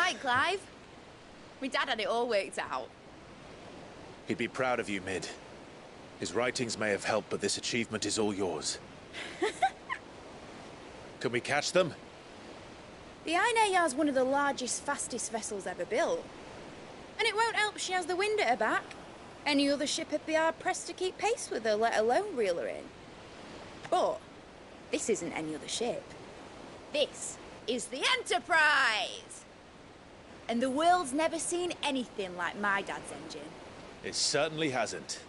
right, Clive. My dad had it all worked out. He'd be proud of you, Mid. His writings may have helped, but this achievement is all yours. Can we catch them? The Ainayar's one of the largest, fastest vessels ever built. And it won't help she has the wind at her back. Any other ship would be hard-pressed to keep pace with her, let alone reel her in. But this isn't any other ship. This is the Enterprise! And the world's never seen anything like my dad's engine. It certainly hasn't.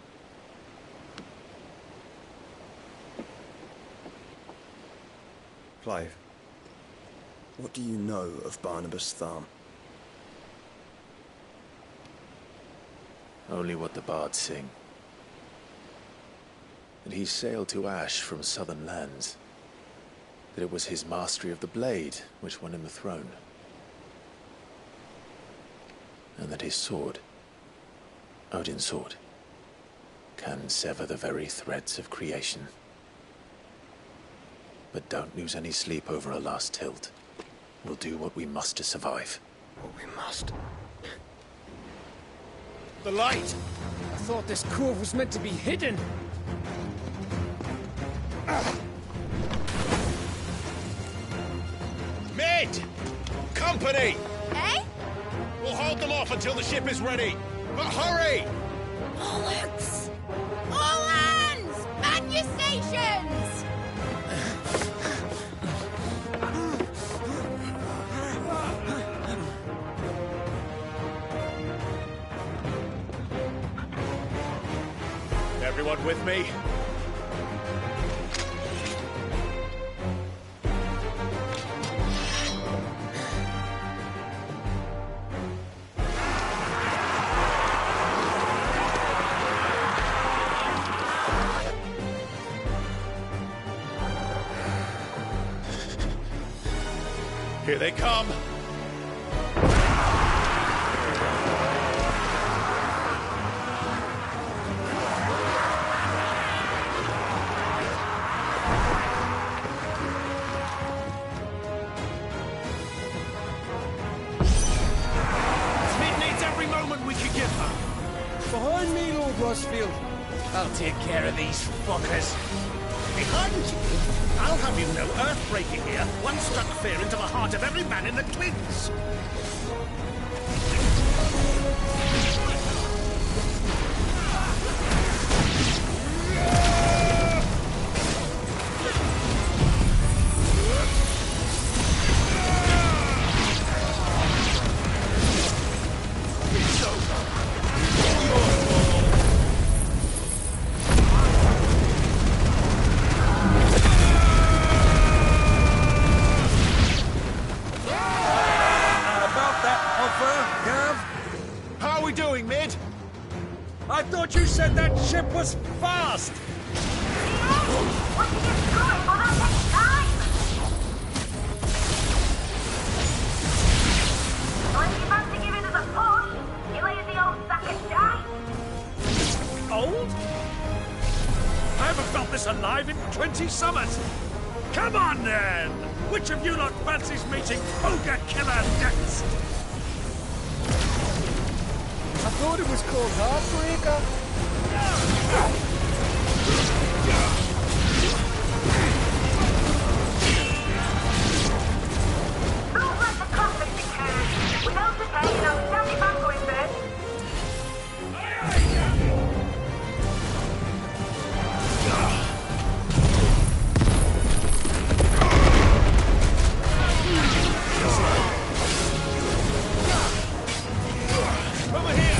Clive, what do you know of Barnabas Tharm? Only what the bards sing. That he sailed to Ash from southern lands. That it was his mastery of the blade which won him the throne. And that his sword, Odin's sword, can sever the very threads of creation. But don't lose any sleep over a last tilt. We'll do what we must to survive. What we must. The light! I thought this cove was meant to be hidden. Mid! Company! Eh? We'll hold them off until the ship is ready. But hurry! Bollocks! All hands! Man your stations! Everyone with me? Here they come! Behind me, Lord Rosfield. I'll take care of these fuckers. Behind you? I'll have you know Earthbreaker here once struck fear into the heart of every man in the Twins. I thought you said that ship was fast! What are you going for that next time? Well, if you fancy giving us a push, you lay the old sack and die. Old? I haven't felt this alive in 20 summers! Come on then! Which of you lot fancies meeting Ogre Killer next? I thought it was called Heartbreaker. Don't let the conflict occur. Without preparing, I'll stand if I'm going first. Over here!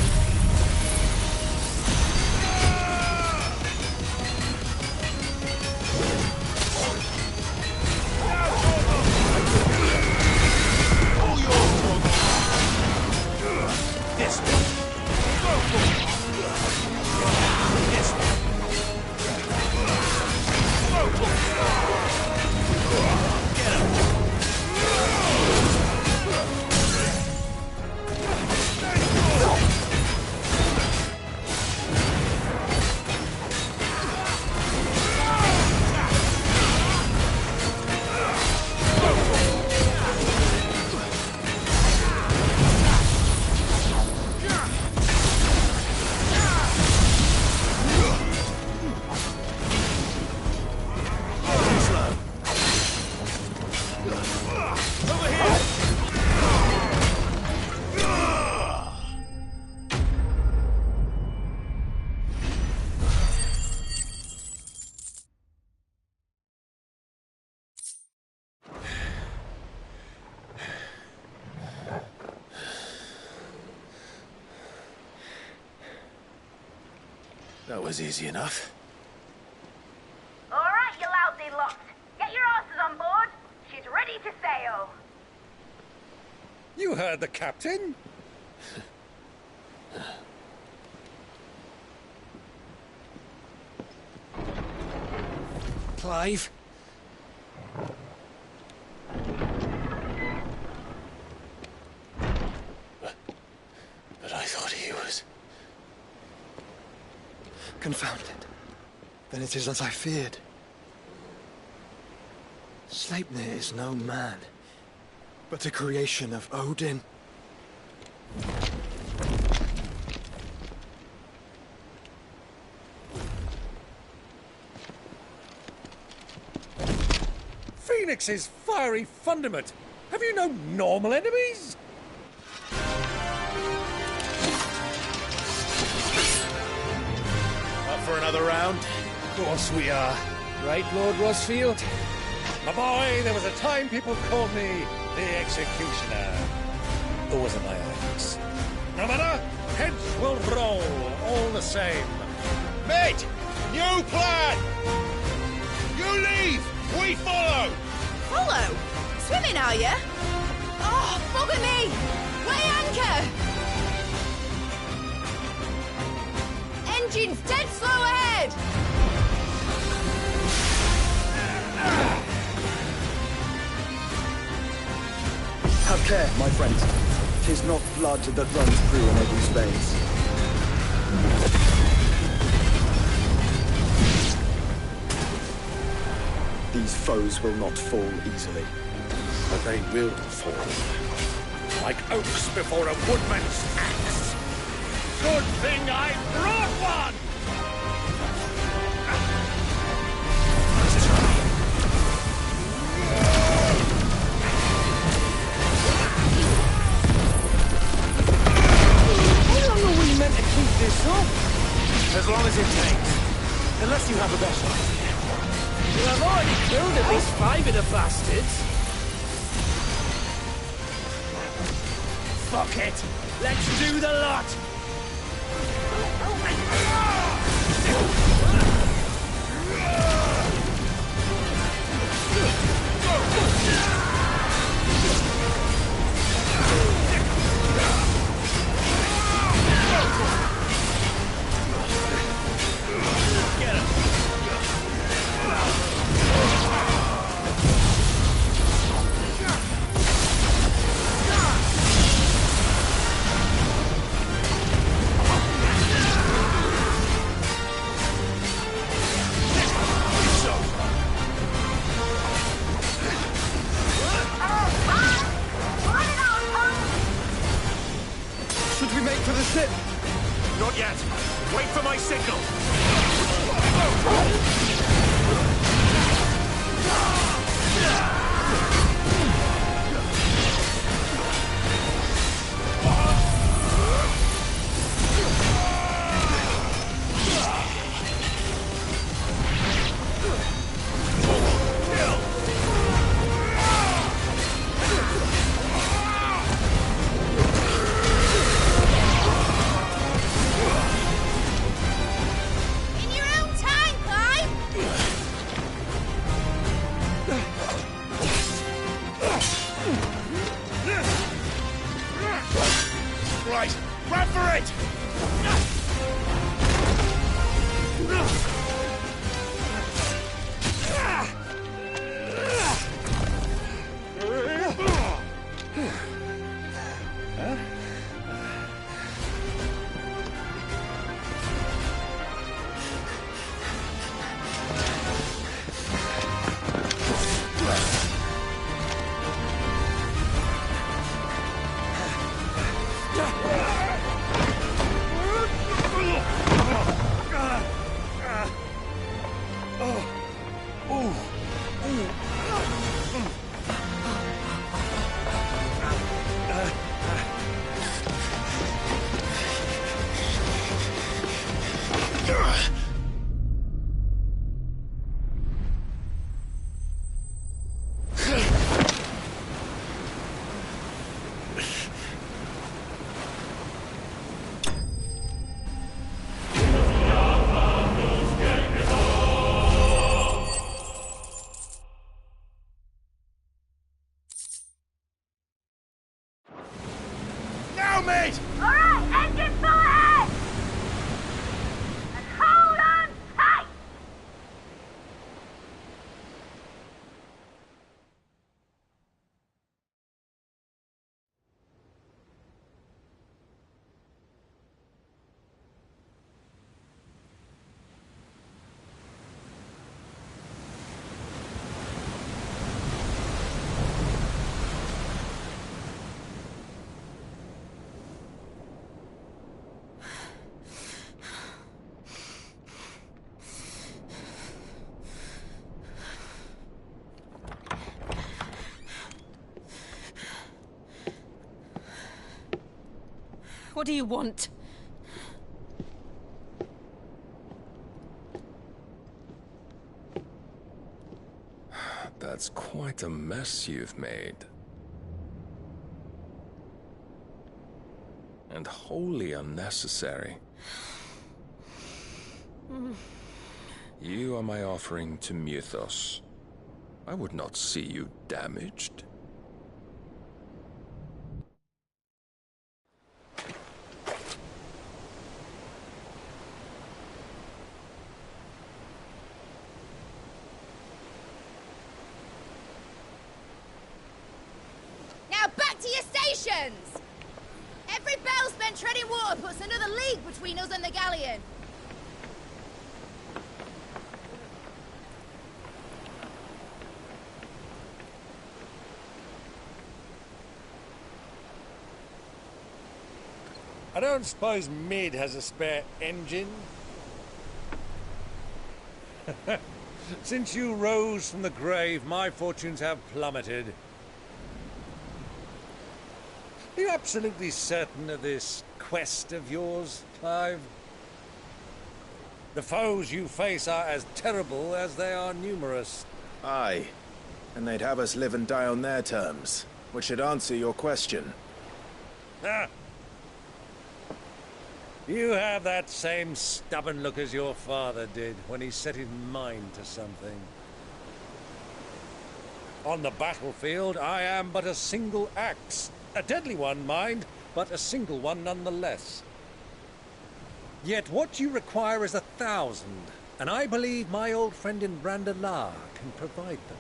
was easy enough. Alright, you lousy lot. Get your asses on board. She's ready to sail. You heard the captain. Clive? But I thought he was... Confounded. Then it is as I feared. Sleipnir is no man, but a creation of Odin. Phoenix's fiery fundament. Have you no normal enemies? Up for another round? Of course we are. Right, Lord Rosfield? My boy, there was a time people called me the Executioner. Those are my eyes. No matter, heads will roll all the same. Mate! New plan! You leave! We follow! Follow? Swimming, are you? Oh, bugger me! Weigh anchor! Engine's dead slow ahead! Have care, my friends. 'Tis not blood that runs through an Eddie's veins. These foes will not fall easily. But they will fall. Like oaks before a woodman's axe. Good thing I brought one! How long are we meant to keep this up? As long as it takes. Unless you have a better idea. Well, I've already killed at least 5 of the bastards. Fuck it! Let's do the lot! Get him! What do you want? That's quite a mess you've made. And wholly unnecessary. You are my offering to Mythos. I would not see you damaged. Now back to your stations! Every bell spent treading water puts another league between us and the galleon. I don't suppose Mid has a spare engine? Since you rose from the grave, my fortunes have plummeted. Are you absolutely certain of this quest of yours, Clive? The foes you face are as terrible as they are numerous. Aye. And they'd have us live and die on their terms, which should answer your question. Ah! You have that same stubborn look as your father did when he set his mind to something. On the battlefield, I am but a single axe. A deadly one, mind, but a single one nonetheless. Yet what you require is 1,000, and I believe my old friend in Brandalar can provide them.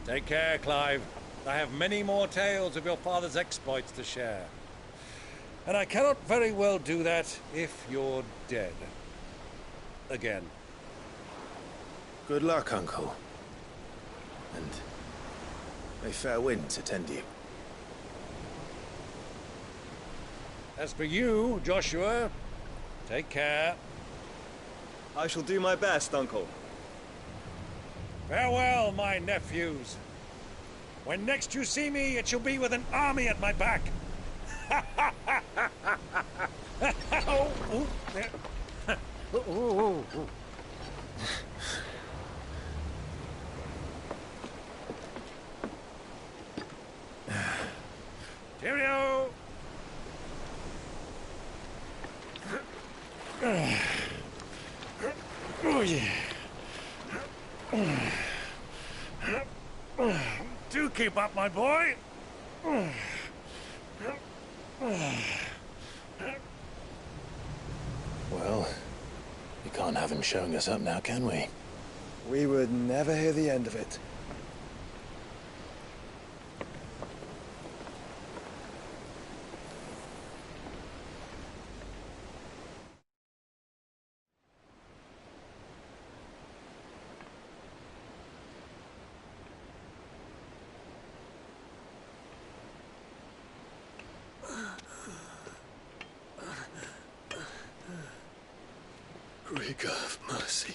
Take care, Clive. I have many more tales of your father's exploits to share. And I cannot very well do that if you're dead. Again. Good luck, Uncle. And may fair winds attend you. As for you, Joshua, take care. I shall do my best, Uncle. Farewell, my nephews. When next you see me, it shall be with an army at my back. Oh, ooh, yeah. Ooh. Cheerio! Oh, yeah. Do keep up, my boy. Well, we can't have him showing us up now, can we? We would never hear the end of it. Rigor of mercy.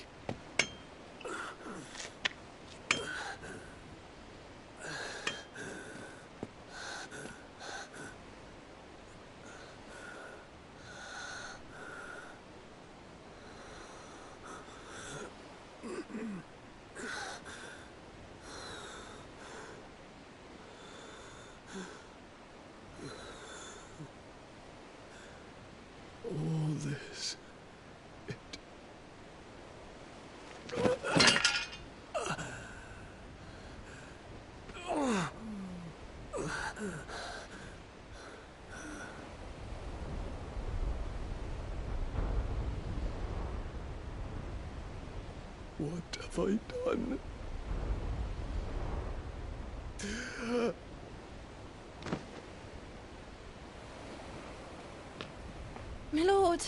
All this. What have I done? My lord.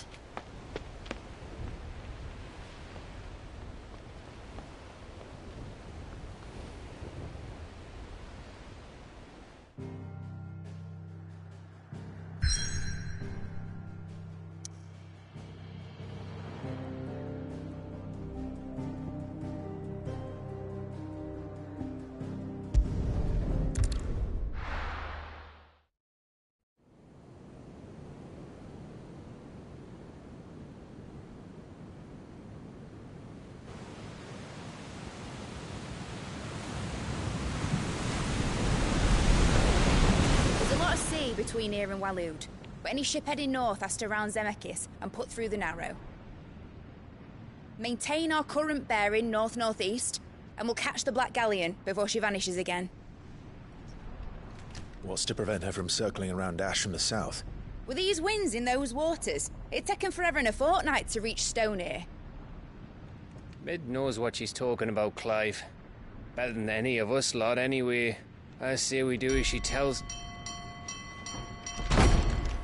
between here and Waloed. But any ship heading north has to round Zemeckis and put through the Narrow. Maintain our current bearing north-northeast, and we'll catch the Black Galleon before she vanishes again. What's to prevent her from circling around Ash from the south? With these winds in those waters, it'd taken forever and a fortnight to reach Stonehere. Mid knows what she's talking about, Clive. Better than any of us lot, anyway. I say we do as she tells.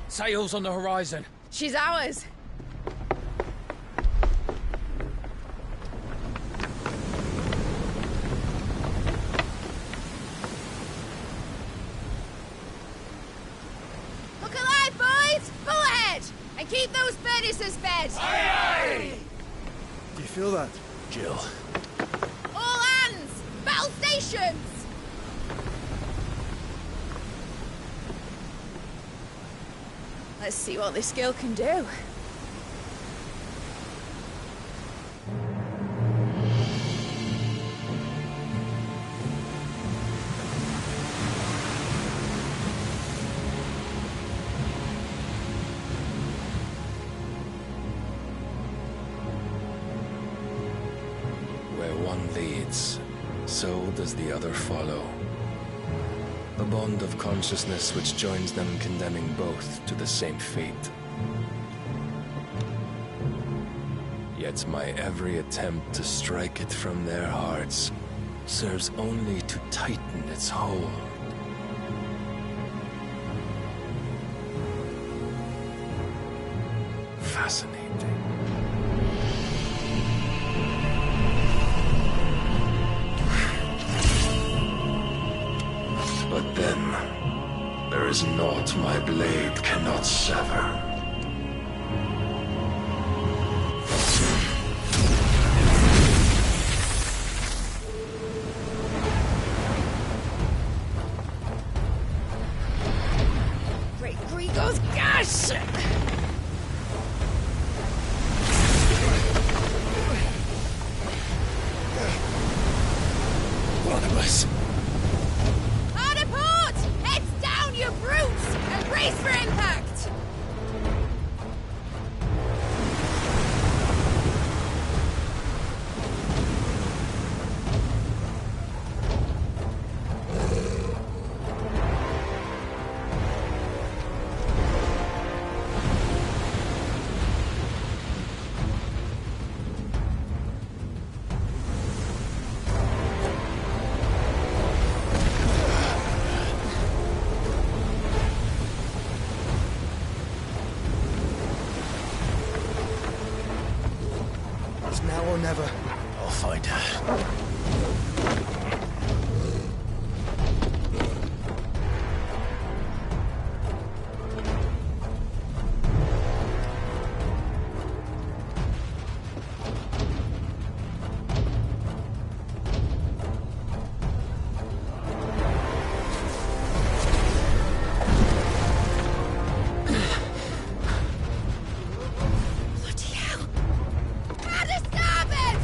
Sails on the horizon. She's ours. Look alive, boys! Pull ahead! And keep those furnaces fed! Aye, Do you feel that? Jill. All hands! Battle stations! Let's see what this girl can do. Where one leads, so does the other follow. A bond of consciousness which joins them, condemning both to the same fate. Yet my every attempt to strike it from their hearts serves only to tighten its hold. Fascinating. But then, there is naught my blade cannot sever. Great Grigor's gas! One of us. Hard port! Heads down, you brutes! And brace for impact! It's now or never. I'll find her. Bloody hell! How to starboard!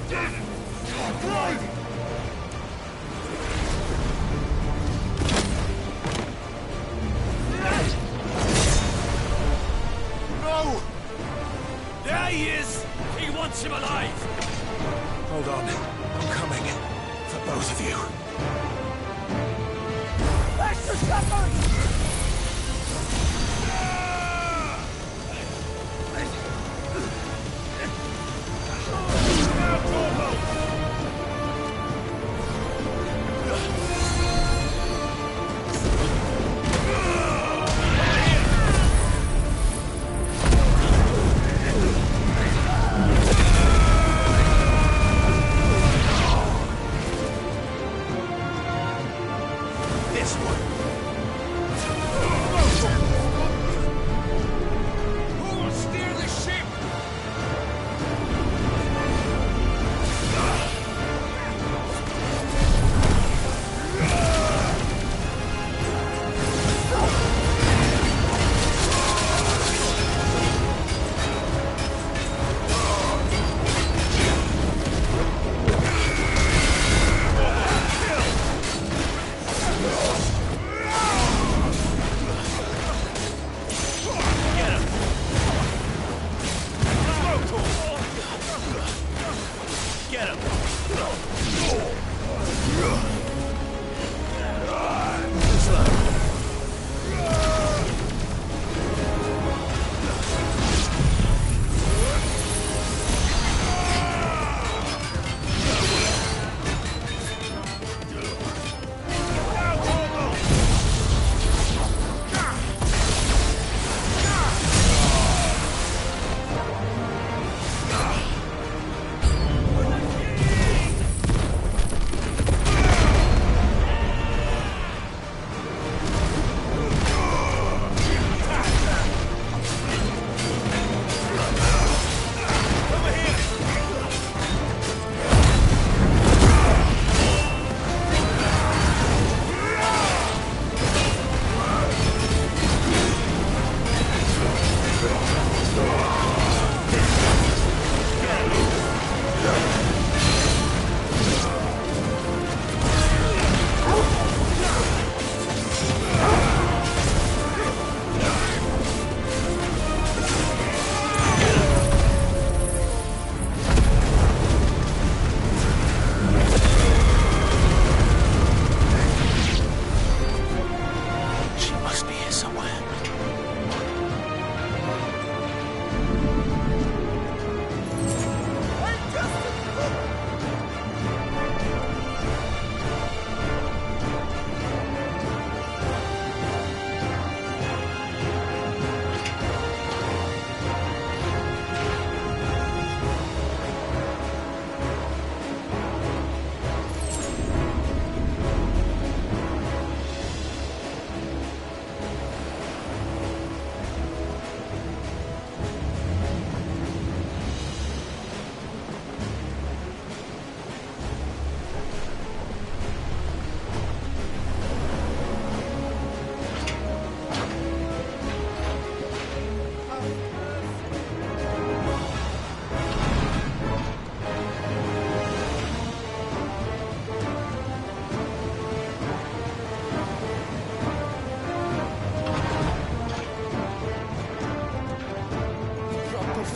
No! There he is! He wants him alive! Hold on. I'm coming. For both of you.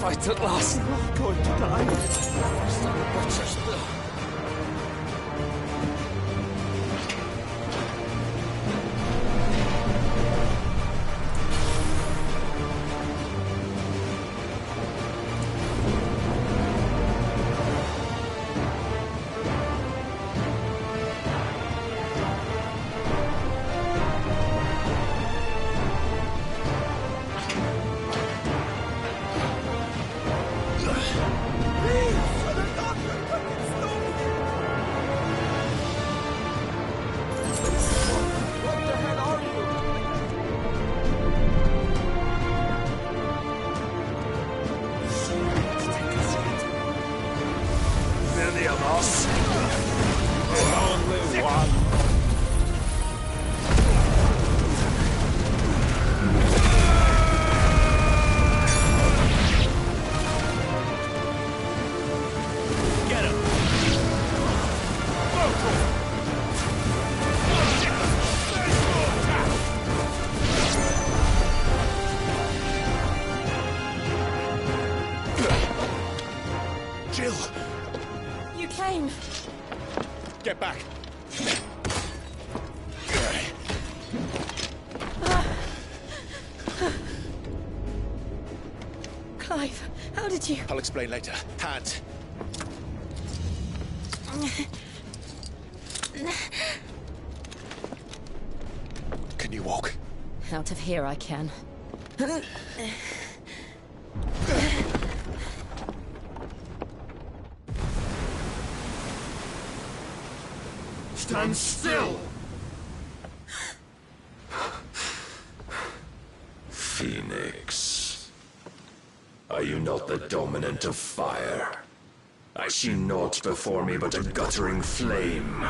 Fight at last. I'm not going to die. First I'm a butcher's bill. Get him! You came. Get back! Clive, how did you... I'll explain later. Hands! Can you walk? Out of here I can. Stand still! Phoenix. Are you not the dominant of fire? I see naught before me but a guttering flame.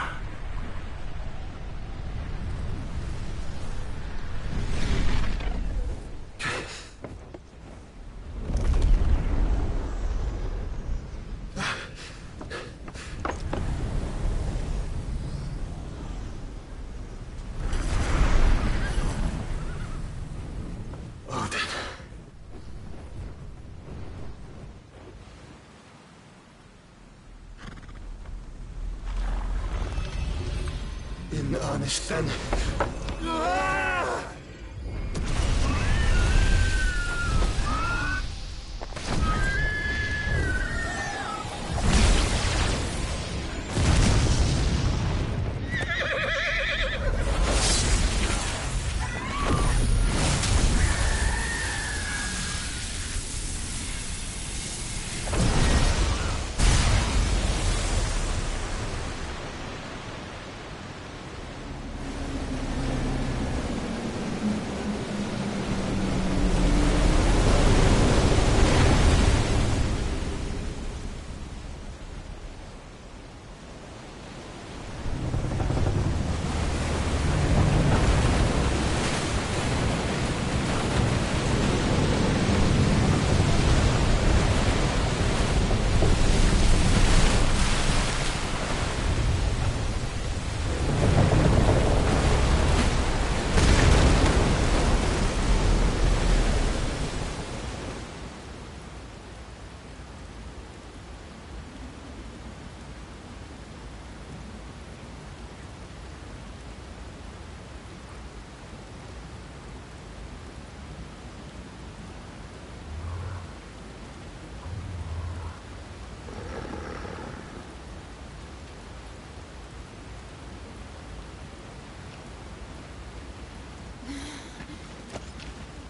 In earnest, then.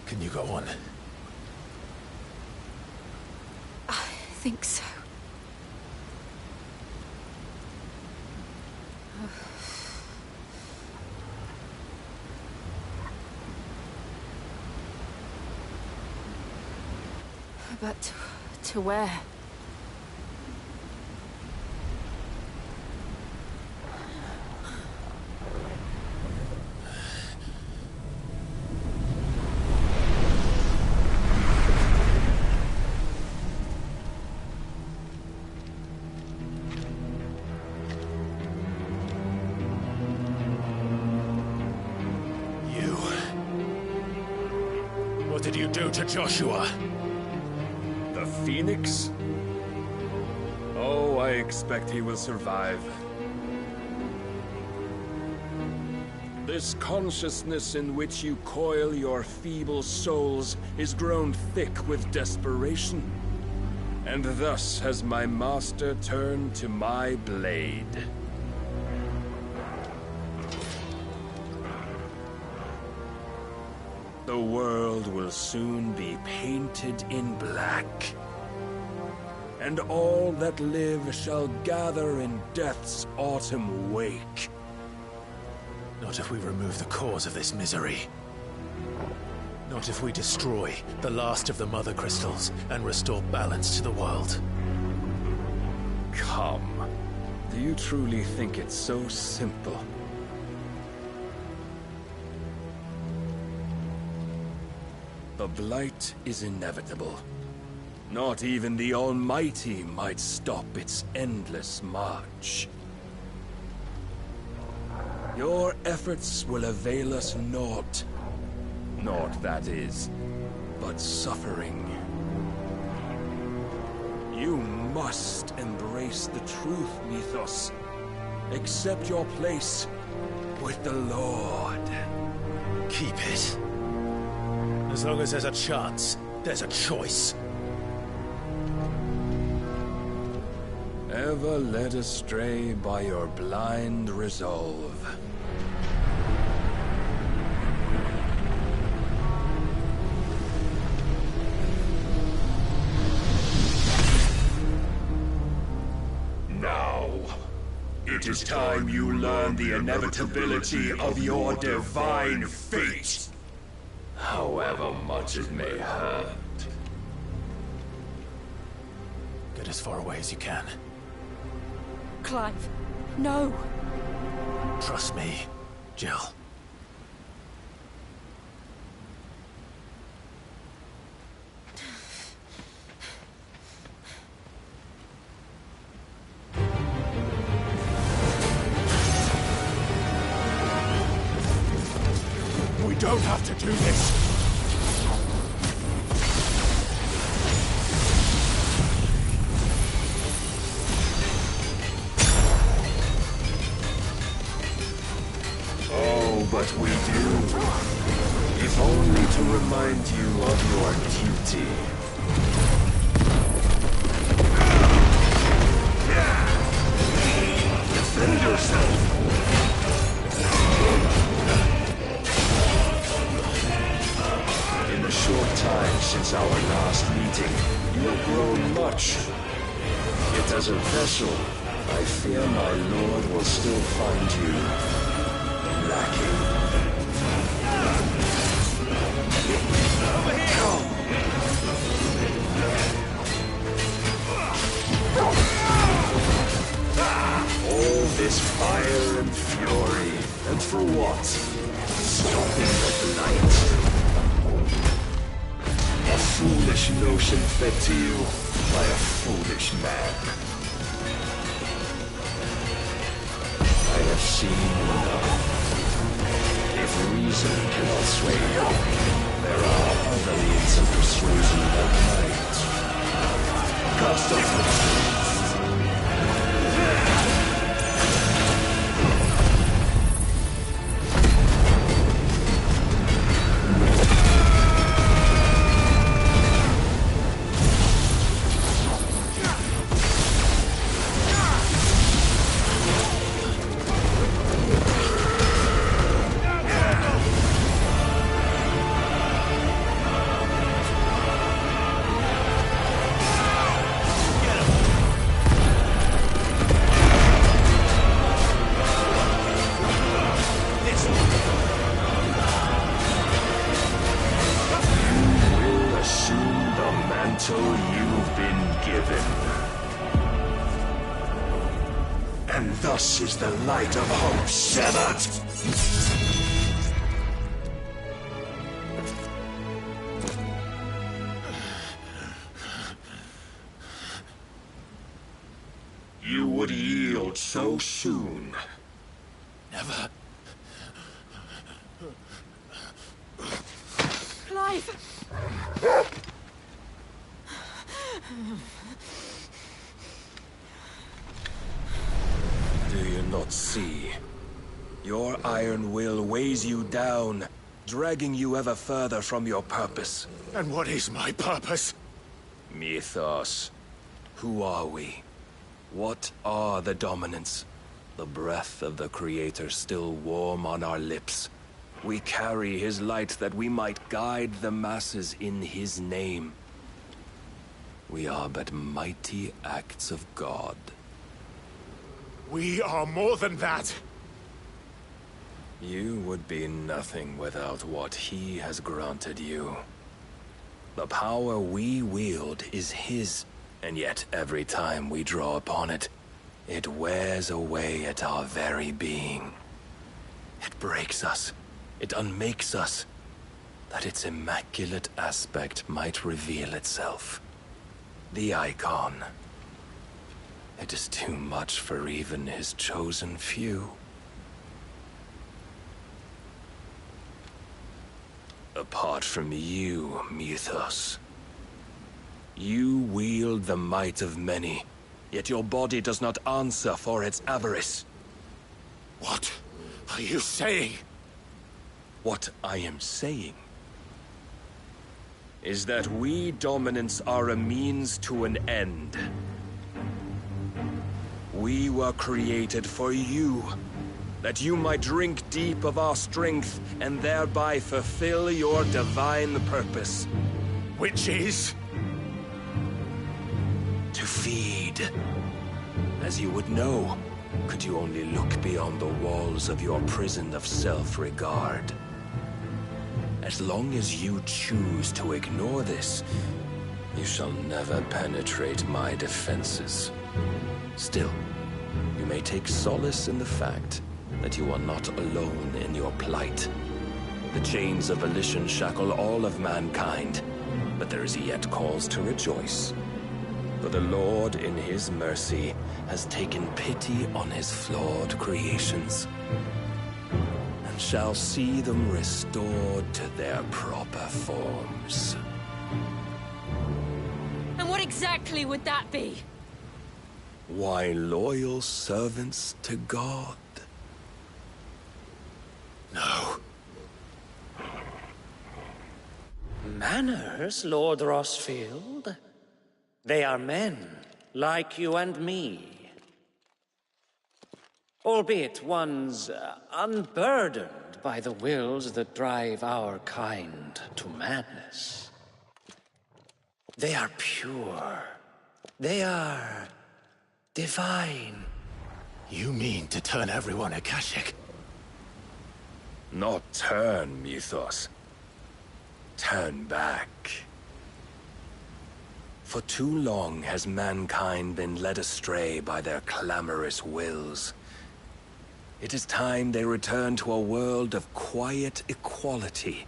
Can you go on? I think so. But to where? What did you do to Joshua? The Phoenix? Oh, I expect he will survive. This consciousness in which you coil your feeble souls is grown thick with desperation. And thus has my master turned to my blade. The world will soon be painted in black. And all that live shall gather in death's autumn wake. Not if we remove the cause of this misery. Not if we destroy the last of the Mother Crystals and restore balance to the world. Come. Do you truly think it's so simple? The Blight is inevitable. Not even the Almighty might stop its endless march. Your efforts will avail us naught. Naught, that is, but suffering. You must embrace the truth, Mythos. Accept your place with the Lord. Keep it. As long as there's a chance, there's a choice. Ever led astray by your blind resolve. Now, it is time you learn the inevitability of your divine fate. However much it may hurt. Get as far away as you can. Clive, no. Trust me, Jill. We don't have to do this. Oh, but we do. If only to remind you of your duty. Defend yourself. In the short time since our last meeting, you have grown much. Yet as a vessel, I fear my lord will still find you lacking. Over here! All this fire and fury, and for what? Stopping the light. A foolish notion fed to you by a foolish man. I have seen enough. If reason cannot sway you, there are other means of persuasion that might. Cast off the streets. You've been given. And thus is the light of hope severed. You would yield so soon. Never. Clive! Do you not see? Your iron will weighs you down, dragging you ever further from your purpose. And what is my purpose? Mythos. Who are we? What are the dominants? The breath of the Creator still warm on our lips. We carry his light that we might guide the masses in his name. We are but mighty acts of God. We are more than that. You would be nothing without what he has granted you. The power we wield is his, and yet every time we draw upon it, it wears away at our very being. It breaks us. It unmakes us, that its immaculate aspect might reveal itself. The icon. It is too much for even his chosen few. Apart from you, Mythos, You wield the might of many, yet your body does not answer for its avarice. What are you saying? What I am saying is that we dominants are a means to an end. We were created for you, that you might drink deep of our strength and thereby fulfill your divine purpose. Which is? To feed. As you would know, could you only look beyond the walls of your prison of self-regard. As long as you choose to ignore this, you shall never penetrate my defenses. Still, you may take solace in the fact that you are not alone in your plight. The chains of volition shackle all of mankind, but there is yet cause to rejoice. For the Lord, in his mercy, has taken pity on his flawed creations, and shall see them restored to their proper forms. And what exactly would that be? Why, loyal servants to God. No. Manners, Lord Rosfield? They are men, like you and me. Albeit ones unburdened by the wills that drive our kind to madness. They are pure. They are divine. You mean to turn everyone Akashic? Not turn, Mythos. Turn back. For too long has mankind been led astray by their clamorous wills. It is time they return to a world of quiet equality,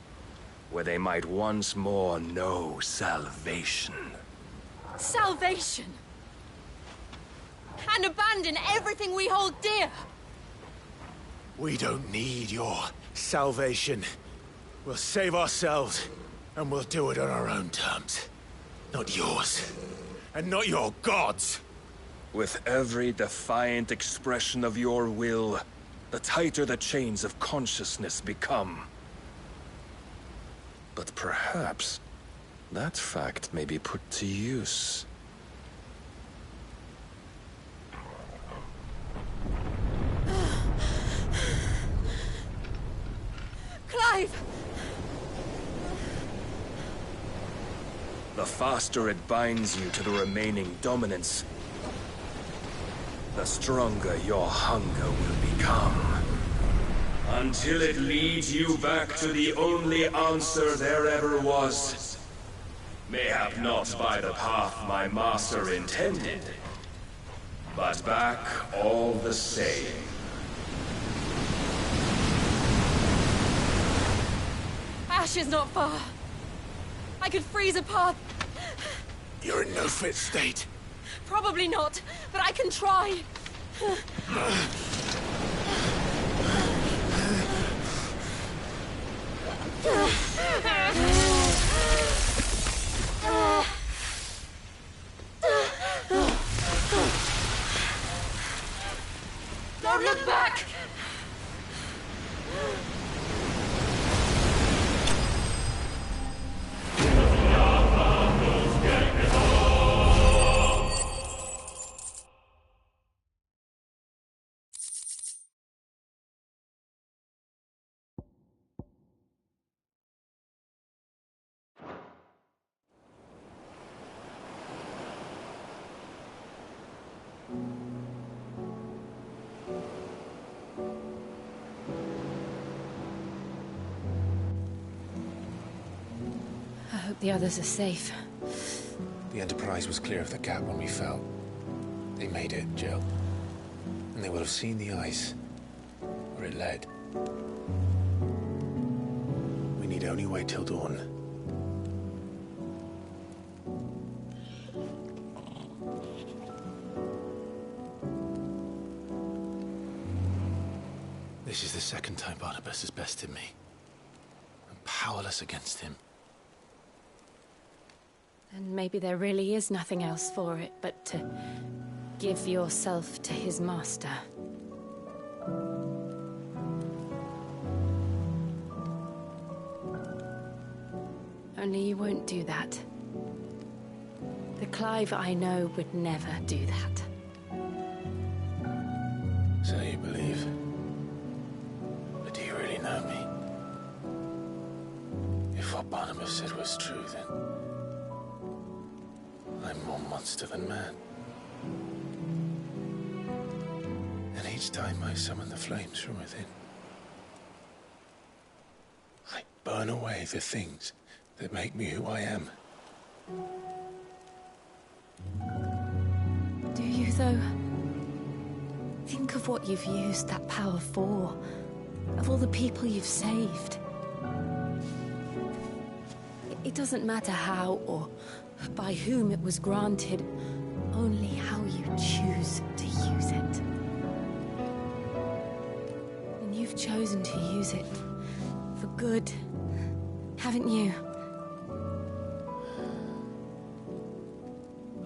where they might once more know salvation. Salvation? And abandon everything we hold dear? We don't need your salvation. We'll save ourselves, and we'll do it on our own terms. Not yours. And not your gods! With every defiant expression of your will, the tighter the chains of consciousness become. But perhaps that fact may be put to use. Clive! The faster it binds you to the remaining dominance, the stronger your hunger will become. Until it leads you back to the only answer there ever was. Mayhap not by the path my master intended, but back all the same. Ash is not far. I could freeze a path. You're in no fit state. Probably not, but I can try. Don't look back! I hope the others are safe. The Enterprise was clear of the gap when we fell. They made it, Jill. And they will have seen the ice, where it led. We need only wait till dawn. This is the second time Barnabas has bested me. I'm powerless against him. And maybe there really is nothing else for it but to give yourself to his master. Only you won't do that. The Clive I know would never do that. So you believe? But do you really know me? If what Barnabas said was true, then I'm more monster than man. And each time I summon the flames from within, I burn away the things that make me who I am. Do you, though? Think of what you've used that power for, of all the people you've saved. It doesn't matter how or by whom it was granted, only how you choose to use it. And you've chosen to use it for good, haven't you?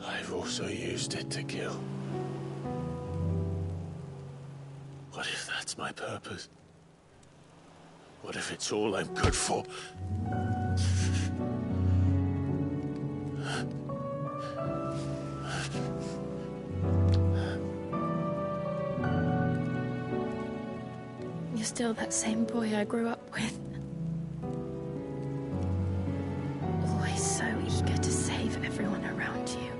I've also used it to kill. What if that's my purpose? What if it's all I'm good for? You're still that same boy I grew up with. Always so eager to save everyone around you,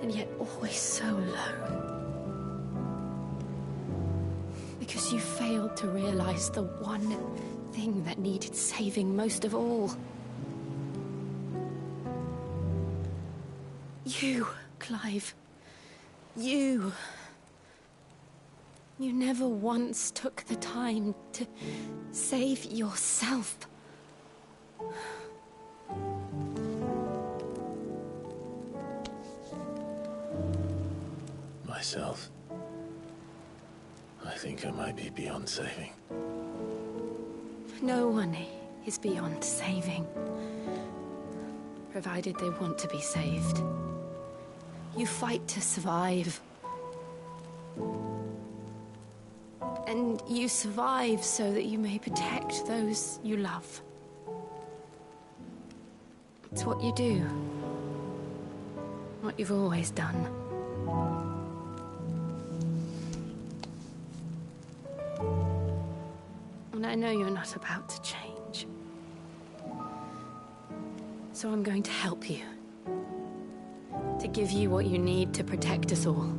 and yet always so alone. Because you failed to realize the one thing that needed saving most of all. You, Clive. You. You never once took the time to save yourself. Myself? I think I might be beyond saving. No one is beyond saving, provided they want to be saved. You fight to survive. And you survive so that you may protect those you love. It's what you do. What you've always done. And I know you're not about to change. So I'm going to help you. To give you what you need to protect us all.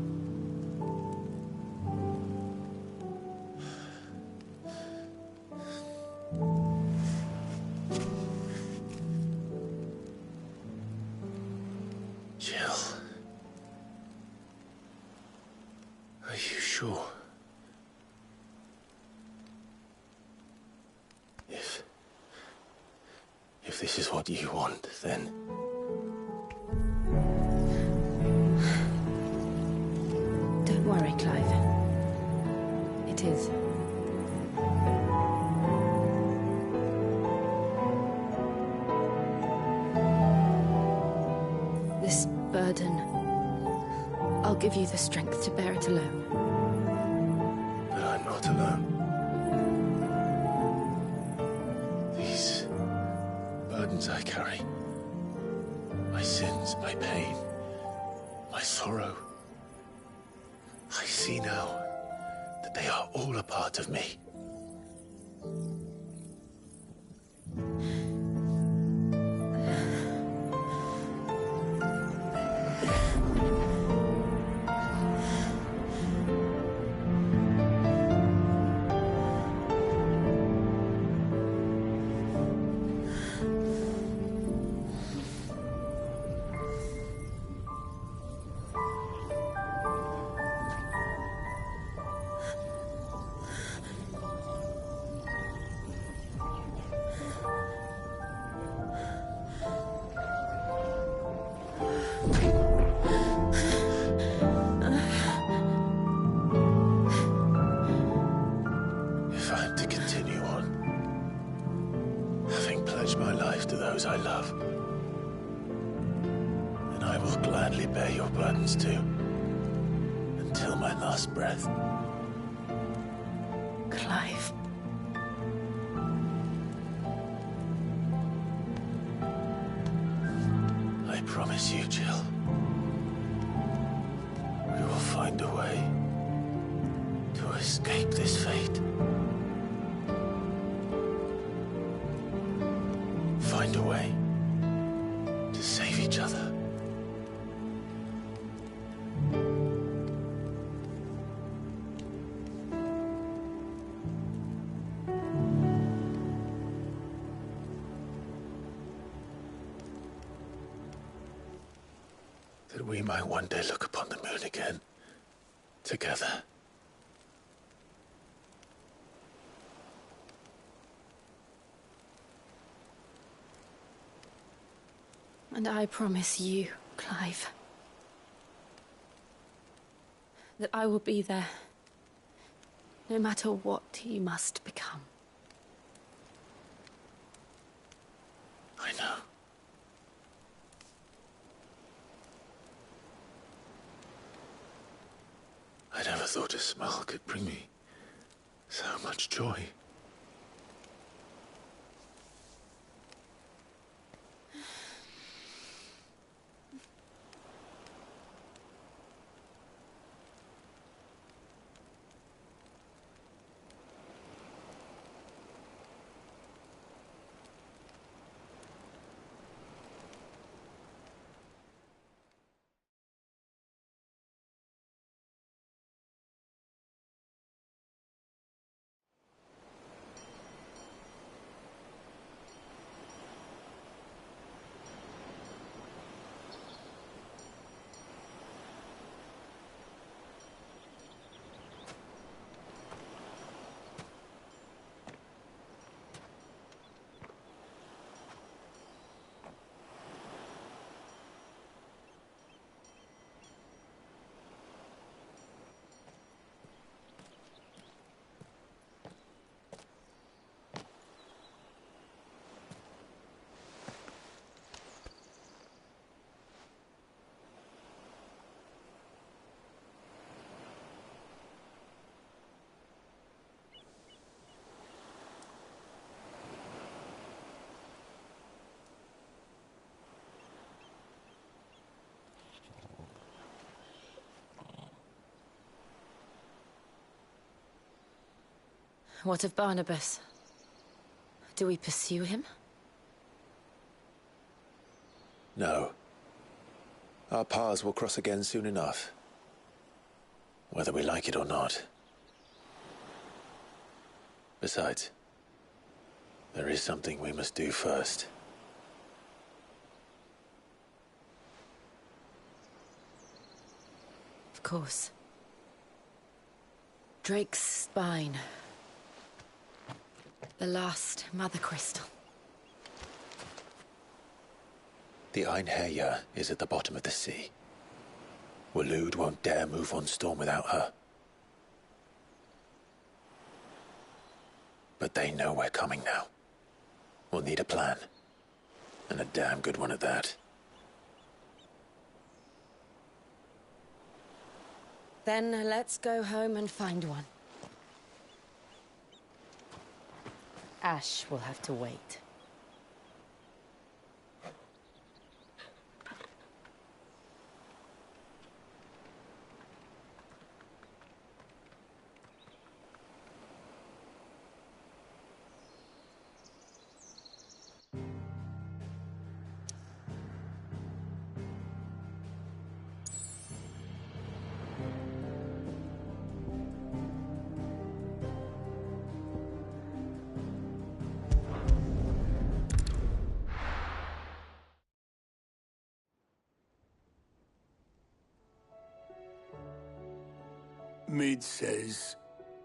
Jill. Are you sure? If this is what you want, then... Don't worry, Clive. It is. This burden, I'll give you the strength to bear it alone. But I'm not alone. These burdens I carry, my sins, my pain, my sorrow, I see now that they are all a part of me. If I'm to continue on, having pledged my life to those I love, gladly bear your burdens too. Until my last breath. Clive. I promise you, Jill. We will find a way to escape this fate. Find a way to save each other. That we might one day look upon the moon again, together. And I promise you, Clive, that I will be there, no matter what you must become. I know. I never thought a smile could bring me so much joy. What of Barnabas? Do we pursue him? No. Our paths will cross again soon enough. Whether we like it or not. Besides, there is something we must do first. Of course. Drake's spine. The last Mother Crystal. The Einherjar is at the bottom of the sea. Waloed won't dare move on Storm without her. But they know we're coming now. We'll need a plan. And a damn good one at that. Then let's go home and find one. Ash will have to wait. Mid says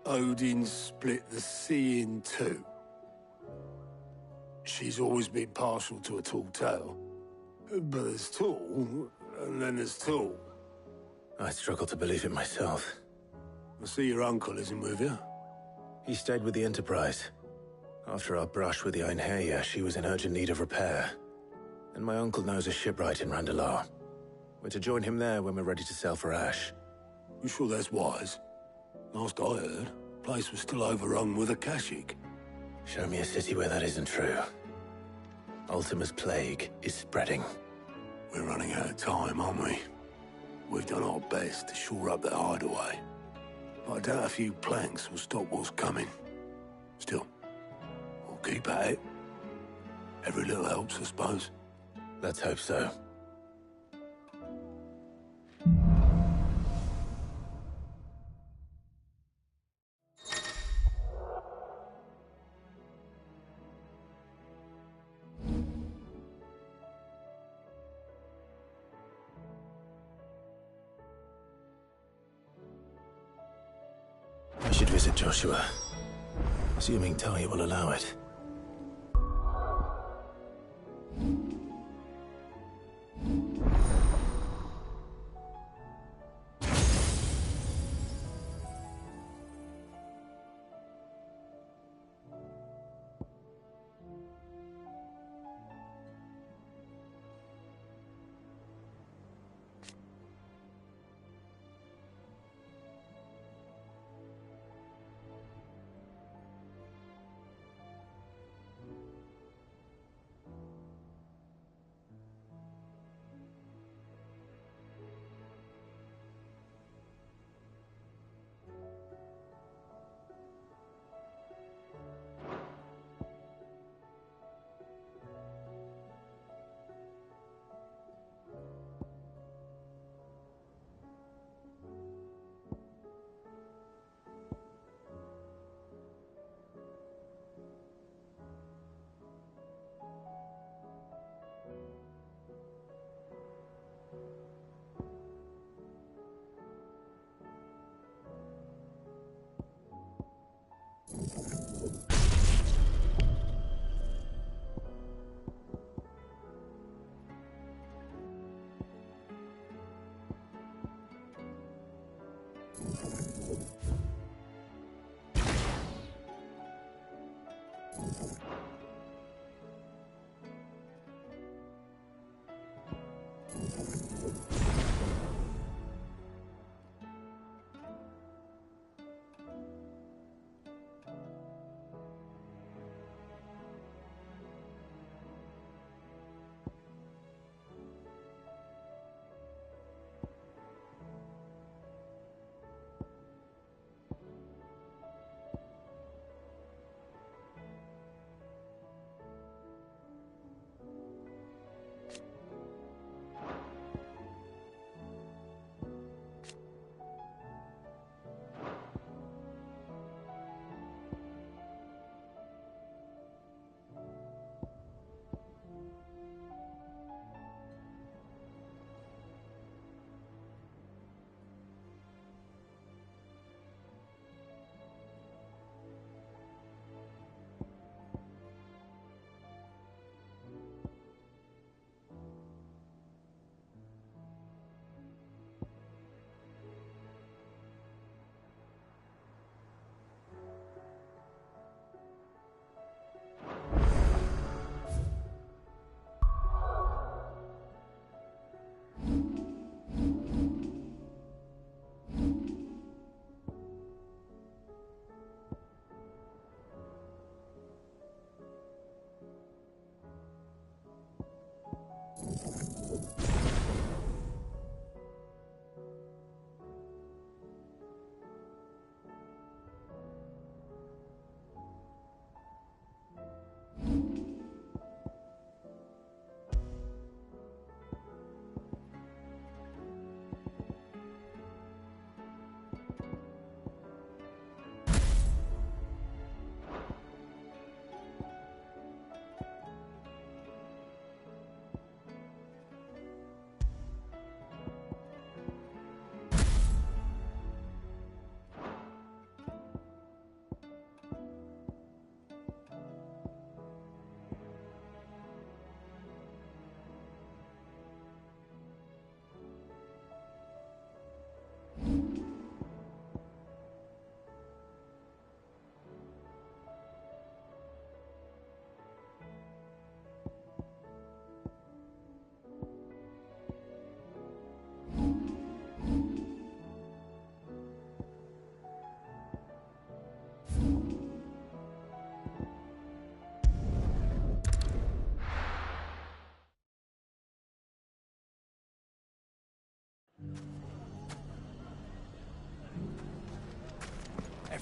Odin split the sea in two. She's always been partial to a tall tale. But there's tall, and then there's tall. I struggle to believe it myself. I see your uncle isn't with you. He stayed with the Enterprise. After our brush with the Einherjar, she was in urgent need of repair. And my uncle knows a shipwright in Randalar. We're to join him there when we're ready to sail for Ash. You sure that's wise? Last I heard, the place was still overrun with Akashic. Show me a city where that isn't true. Ultima's plague is spreading. We're running out of time, aren't we? We've done our best to shore up the hideaway. But I doubt a few planks will stop what's coming. Still, we'll keep at it. Every little helps, I suppose. Let's hope so. I should visit Joshua, assuming Talia will allow it.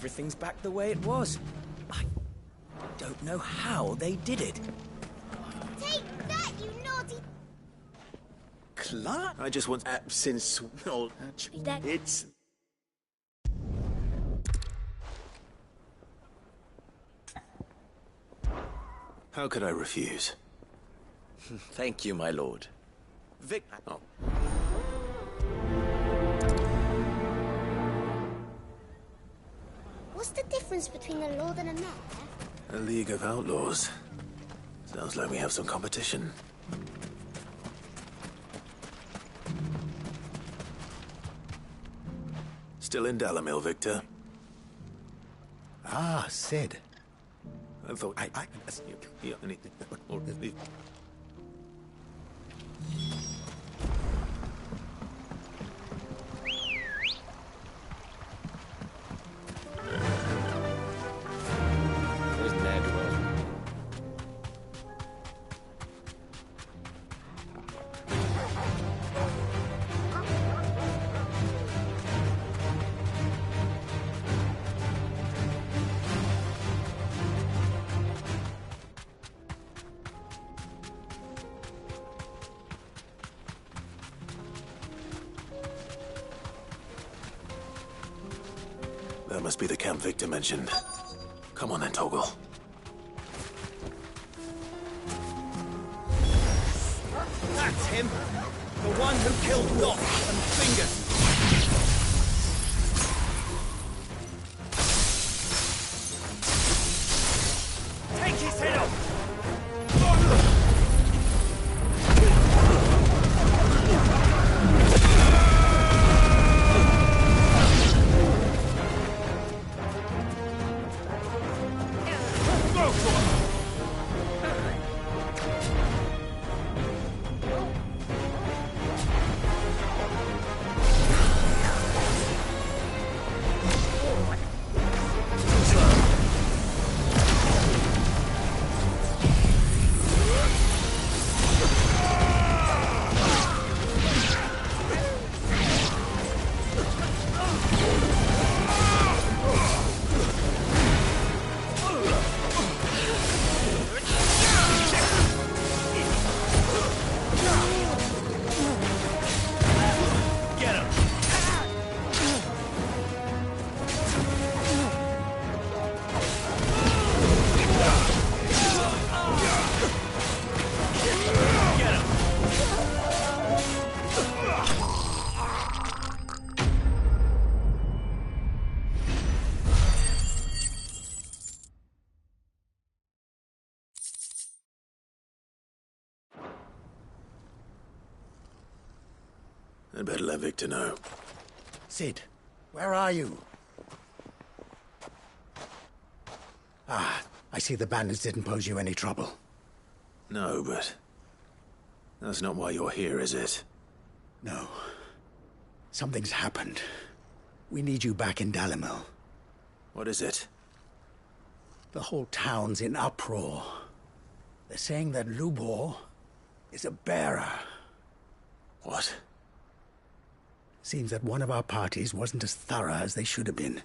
everything's back the way it was. I don't know how they did it. Take that, you naughty... Clark? I just want since all it's how could I refuse? Thank you, my lord. Vic. Oh. What's the difference between a lord and a mayor? A League of Outlaws. Sounds like we have some competition. Still in Dalamil, Victor? Ah, Cid. I thought yeah, anything. Where's Nedwell? That must be the camp Victor mentioned. Come on then, Toggle. That's him! The one who killed Locke and Fingers! Take his head off! I'd better let Victor know. Cid, where are you? Ah, I see the bandits didn't pose you any trouble. No, but that's not why you're here, is it? No. Something's happened. We need you back in Dalimil. What is it? The whole town's in uproar. They're saying that Lubor is a bearer. What? Seems that one of our parties wasn't as thorough as they should have been.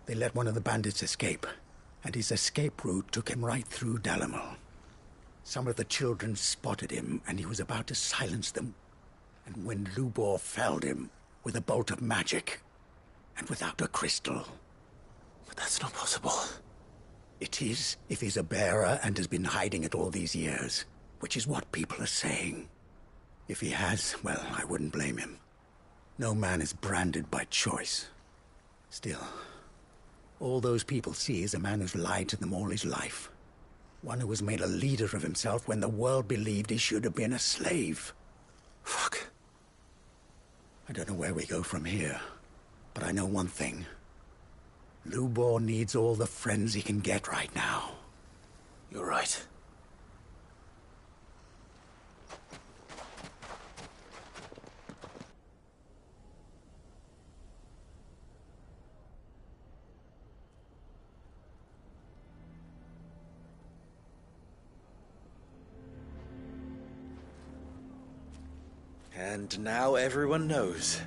They let one of the bandits escape, and his escape route took him right through Dalimil. Some of the children spotted him, and he was about to silence them. And when Lubor felled him with a bolt of magic, and without a crystal. But that's not possible. It is, if he's a bearer and has been hiding it all these years, which is what people are saying. If he has, well, I wouldn't blame him. No man is branded by choice. Still, all those people see is a man who's lied to them all his life. One who was made a leader of himself when the world believed he should have been a slave. Fuck. I don't know where we go from here, but I know one thing. Lubor needs all the friends he can get right now. You're right. And now everyone knows.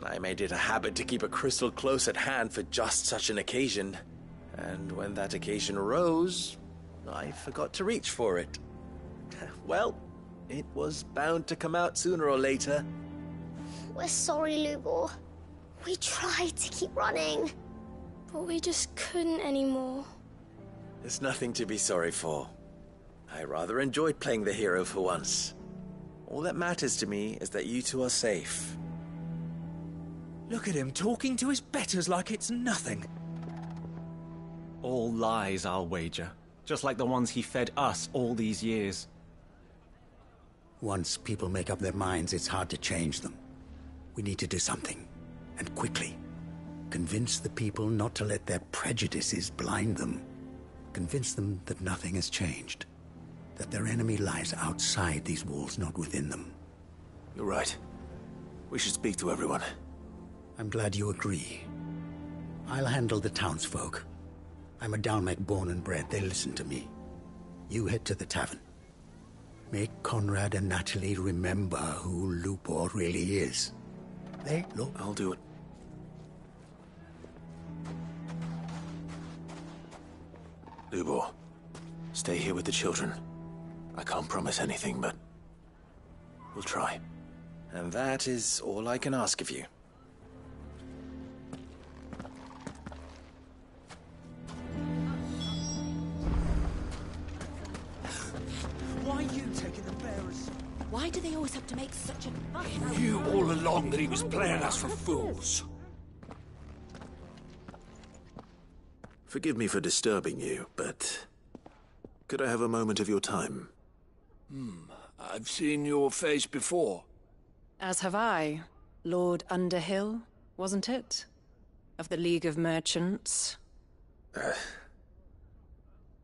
I I made it a habit to keep a crystal close at hand for just such an occasion. And when that occasion arose, I forgot to reach for it. Well, it was bound to come out sooner or later. We're sorry, Lubor. We tried to keep running, but we just couldn't anymore. There's nothing to be sorry for. I rather enjoyed playing the hero for once. All that matters to me is that you two are safe. Look at him talking to his betters like it's nothing. All lies, I'll wager. Just like the ones he fed us all these years. Once people make up their minds, it's hard to change them. We need to do something, and quickly. Convince the people not to let their prejudices blind them. Convince them that nothing has changed. That their enemy lies outside these walls, not within them. You're right. We should speak to everyone. I'm glad you agree. I'll handle the townsfolk. I'm a Dalmec born and bred. They listen to me. You head to the tavern. Make Conrad and Natalie remember who Lubor really is. Look. I'll do it. Lubor, stay here with the children. I can't promise anything, but we'll try. And that is all I can ask of you. Why are you taking the bearers? Why do they always have to make such a fuss? He knew all along that he was playing us for fools. Forgive me for disturbing you, but could I have a moment of your time? I've seen your face before. As have I. Lord Underhill, wasn't it? Of the League of Merchants.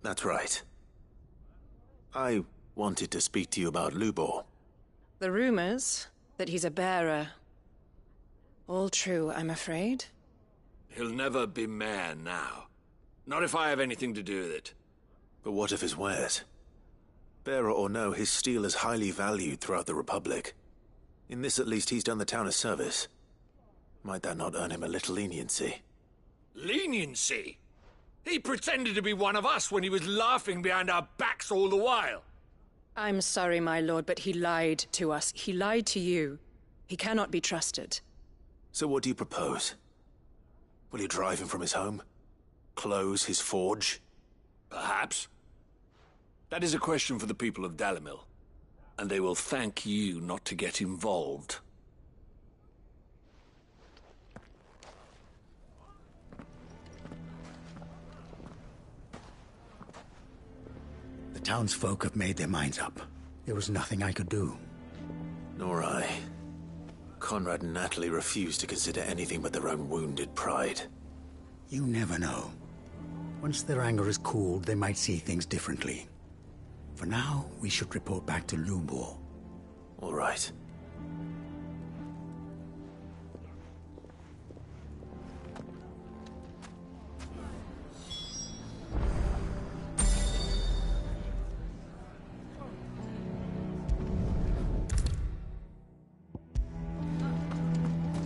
That's right. I wanted to speak to you about Lubor. The rumors that he's a bearer. All true, I'm afraid. He'll never be mayor now. Not if I have anything to do with it. But what of his wares? Bearer or no, his steel is highly valued throughout the Republic. In this at least he's done the town a service. Might that not earn him a little leniency? Leniency? He pretended to be one of us when he was laughing behind our backs all the while. I'm sorry, my lord, but he lied to us. He lied to you. He cannot be trusted. So what do you propose? Will you drive him from his home? Close his forge? Perhaps. That is a question for the people of Dalimil, and they will thank you not to get involved. The townsfolk have made their minds up. There was nothing I could do. Nor I. Conrad and Natalie refused to consider anything but their own wounded pride. You never know. Once their anger is cooled, they might see things differently. For now, we should report back to Lubor. All right.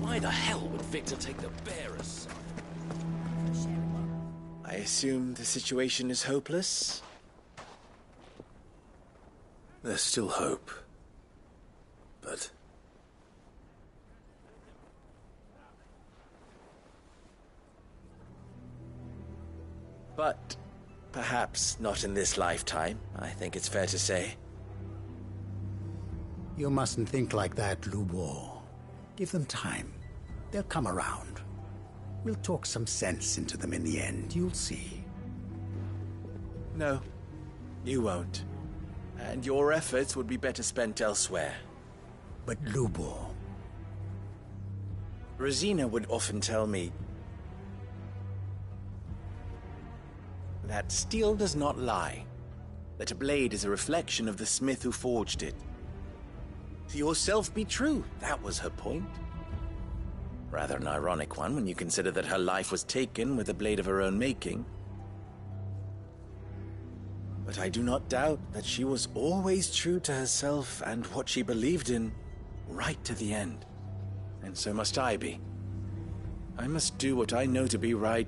Why the hell would Victor take the bearer's side? I assume the situation is hopeless? There's still hope. But... But perhaps not in this lifetime, I think it's fair to say. You mustn't think like that, Lubor. Give them time. They'll come around. We'll talk some sense into them in the end, you'll see. No, you won't. And your efforts would be better spent elsewhere. But Lubor... Rosina would often tell me that steel does not lie, that a blade is a reflection of the smith who forged it. To yourself be true, that was her point. Rather an ironic one when you consider that her life was taken with a blade of her own making. But I do not doubt that she was always true to herself and what she believed in, right to the end. And so must I be. I must do what I know to be right,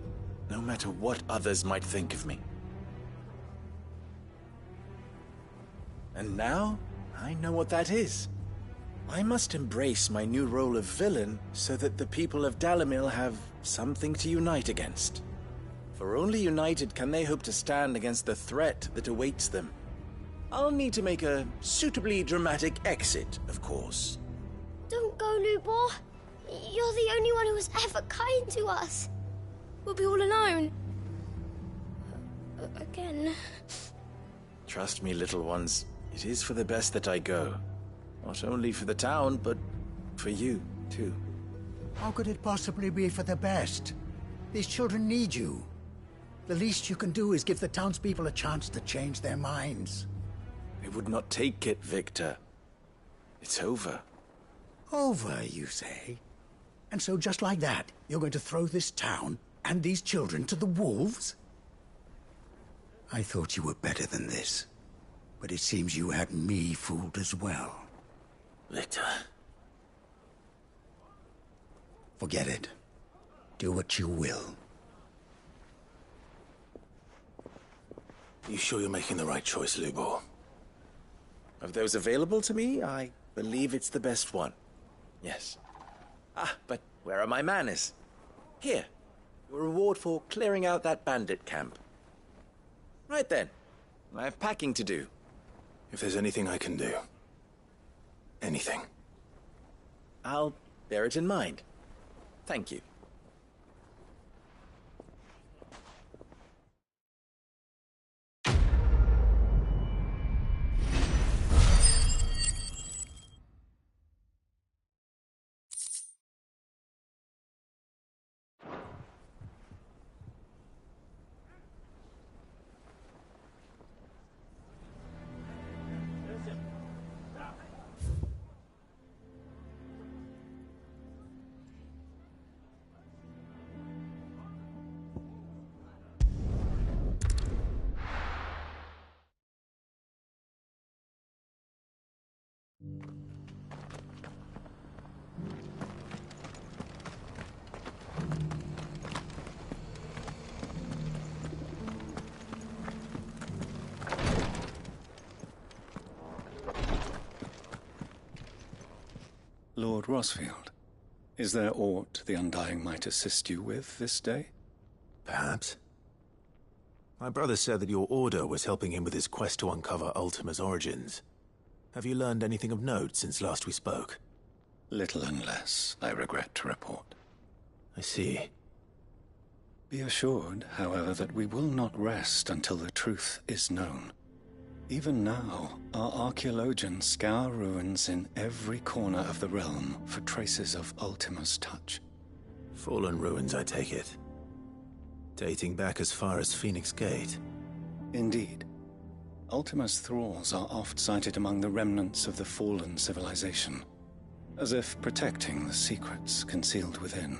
no matter what others might think of me. And now, I know what that is. I must embrace my new role of villain so that the people of Dalimil have something to unite against. For only united can they hope to stand against the threat that awaits them. I'll need to make a suitably dramatic exit, of course. Don't go, Lubor. You're the only one who was ever kind to us. We'll be all alone. Again. Trust me, little ones. It is for the best that I go. Not only for the town, but for you, too. How could it possibly be for the best? These children need you. The least you can do is give the townspeople a chance to change their minds. They would not take it, Victor. It's over. Over, you say? And so just like that, you're going to throw this town and these children to the wolves? I thought you were better than this. But it seems you had me fooled as well. Victor. Forget it. Do what you will. You sure you're making the right choice, Lubor? Of those available to me, I believe it's the best one. Yes. Ah, but where are my manners? Here. Your reward for clearing out that bandit camp. Right then. I have packing to do. If there's anything I can do. Anything. I'll bear it in mind. Thank you. Lord Rosfield, is there aught the Undying might assist you with this day? Perhaps. My brother said that your order was helping him with his quest to uncover Ultima's origins. Have you learned anything of note since last we spoke? Little unless, I regret to report. I see. Be assured, however, that we will not rest until the truth is known. Even now, our archaeologians scour ruins in every corner of the realm for traces of Ultima's touch. Fallen ruins, I take it. Dating back as far as Phoenix Gate. Indeed. Ultima's thralls are oft sighted among the remnants of the fallen civilization, as if protecting the secrets concealed within.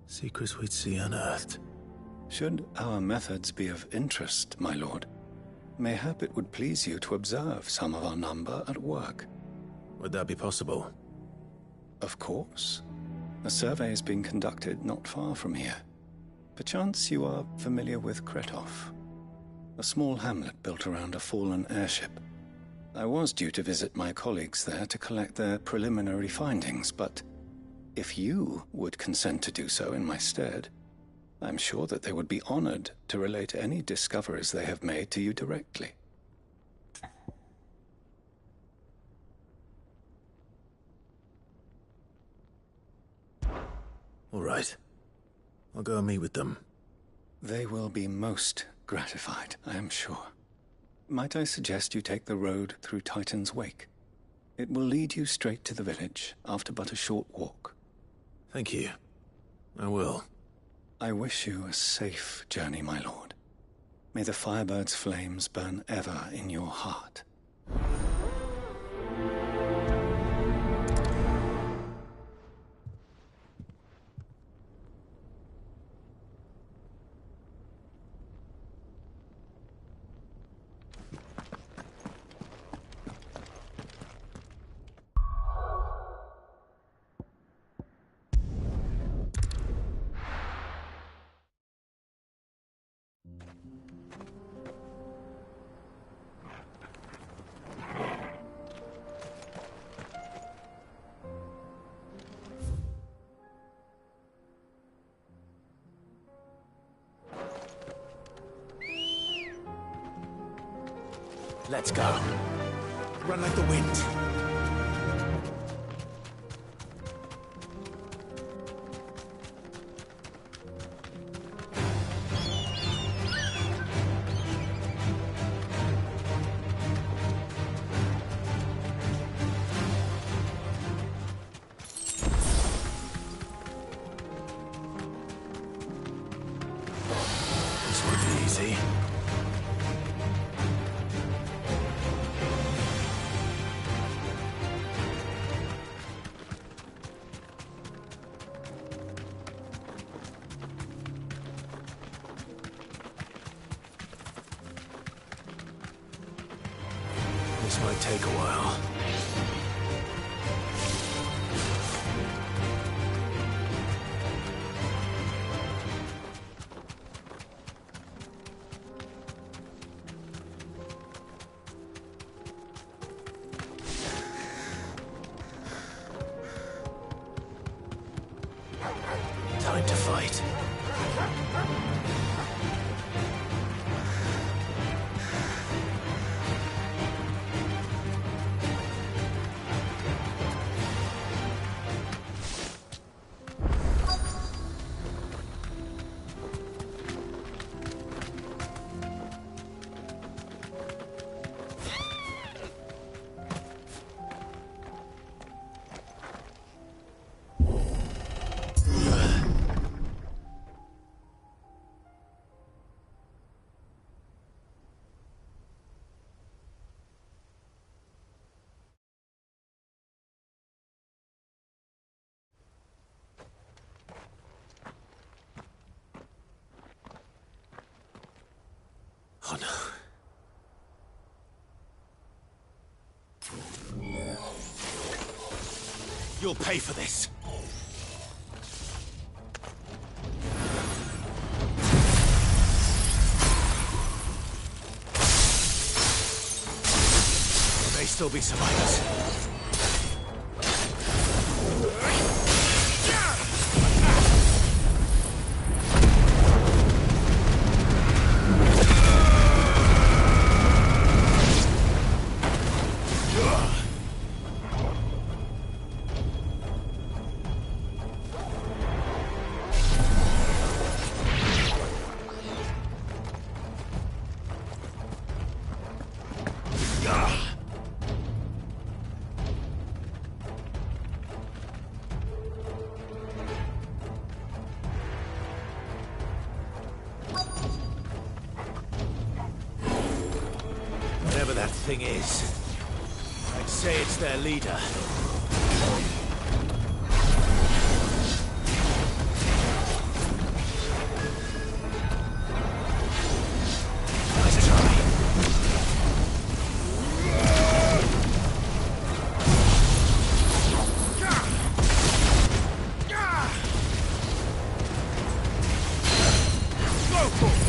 Secrets we'd see unearthed. Should our methods be of interest, my lord, mayhap it would please you to observe some of our number at work. Would that be possible? Of course. A survey is being conducted not far from here. Perchance you are familiar with Kretov, a small hamlet built around a fallen airship. I was due to visit my colleagues there to collect their preliminary findings, but if you would consent to do so in my stead, I'm sure that they would be honored to relate any discoveries they have made to you directly. All right. I'll go and meet with them. They will be most gratified, I am sure. Might I suggest you take the road through Titan's Wake? It will lead you straight to the village after but a short walk. Thank you. I will. I wish you a safe journey, my lord. May the Firebird's flames burn ever in your heart. Let's go. Run like the wind. This won't be easy. This might take a while. Time to fight. Oh no. You'll pay for this. There may still be survivors. Whatever that thing is, I'd say it's their leader. Nice try. Go for it!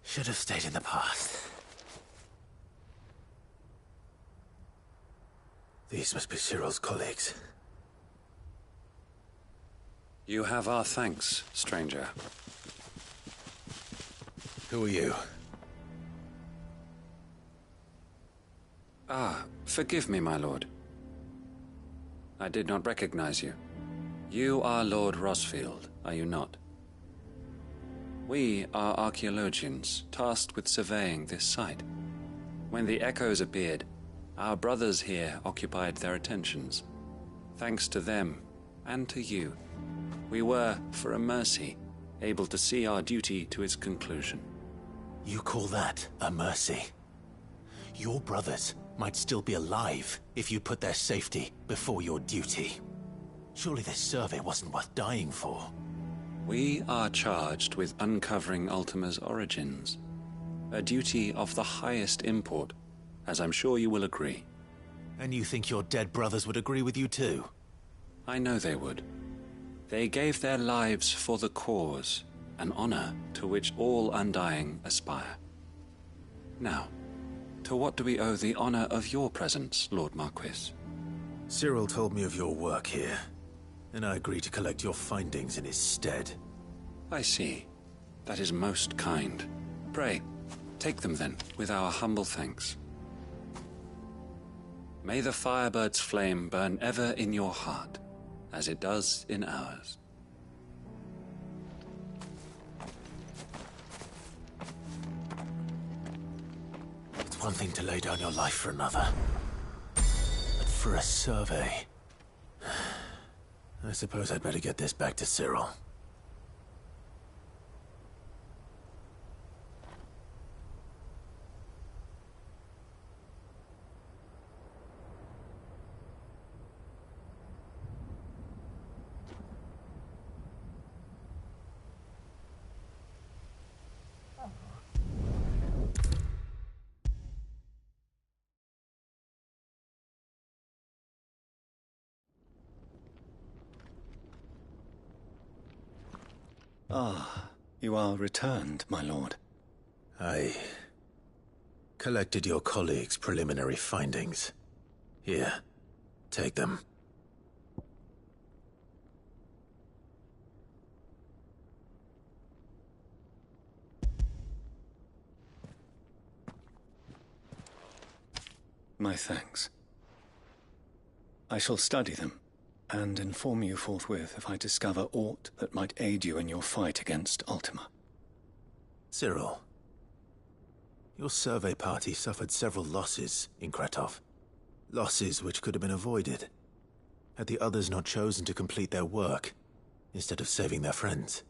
Should have stayed in the past. These must be Cyril's colleagues. You have our thanks, stranger. Who are you? Ah, forgive me, my lord. I did not recognize you. You are Lord Rosfield, are you not? We are archaeologians, tasked with surveying this site. When the echoes appeared, our brothers here occupied their attentions. Thanks to them, and to you, we were, for a mercy, able to see our duty to its conclusion. You call that a mercy? Your brothers might still be alive if you put their safety before your duty. Surely this survey wasn't worth dying for. We are charged with uncovering Ultima's origins. A duty of the highest import, as I'm sure you will agree. And you think your dead brothers would agree with you too? I know they would. They gave their lives for the cause, an honor to which all Undying aspire. Now, to what do we owe the honor of your presence, Lord Marquis? Cyril told me of your work here, and I agreed to collect your findings in his stead. I see. That is most kind. Pray, take them then, with our humble thanks. May the Firebird's flame burn ever in your heart, as it does in ours. It's one thing to lay down your life for another, but for a survey... I suppose I'd better get this back to Cyril. Ah, you are returned, my lord. I collected your colleagues' preliminary findings. Here, take them. My thanks. I shall study them, and inform you forthwith if I discover aught that might aid you in your fight against Ultima. Cyril, your survey party suffered several losses in Kretov. Losses which could have been avoided, had the others not chosen to complete their work, instead of saving their friends.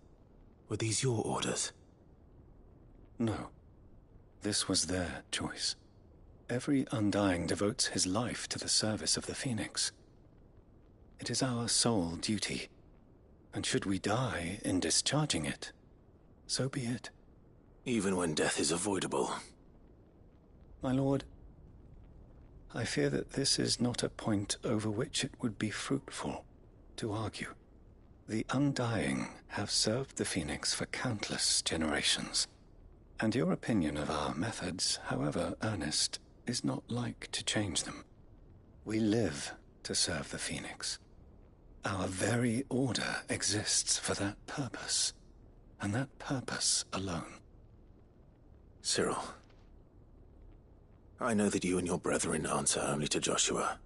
Were these your orders? No. This was their choice. Every Undying devotes his life to the service of the Phoenix. It is our sole duty, and should we die in discharging it, so be it. Even when death is avoidable. My lord, I fear that this is not a point over which it would be fruitful to argue. The Undying have served the Phoenix for countless generations, and your opinion of our methods, however earnest, is not like to change them. We live to serve the Phoenix. Our very order exists for that purpose, and that purpose alone. Cyril, I know that you and your brethren answer only to Joshua,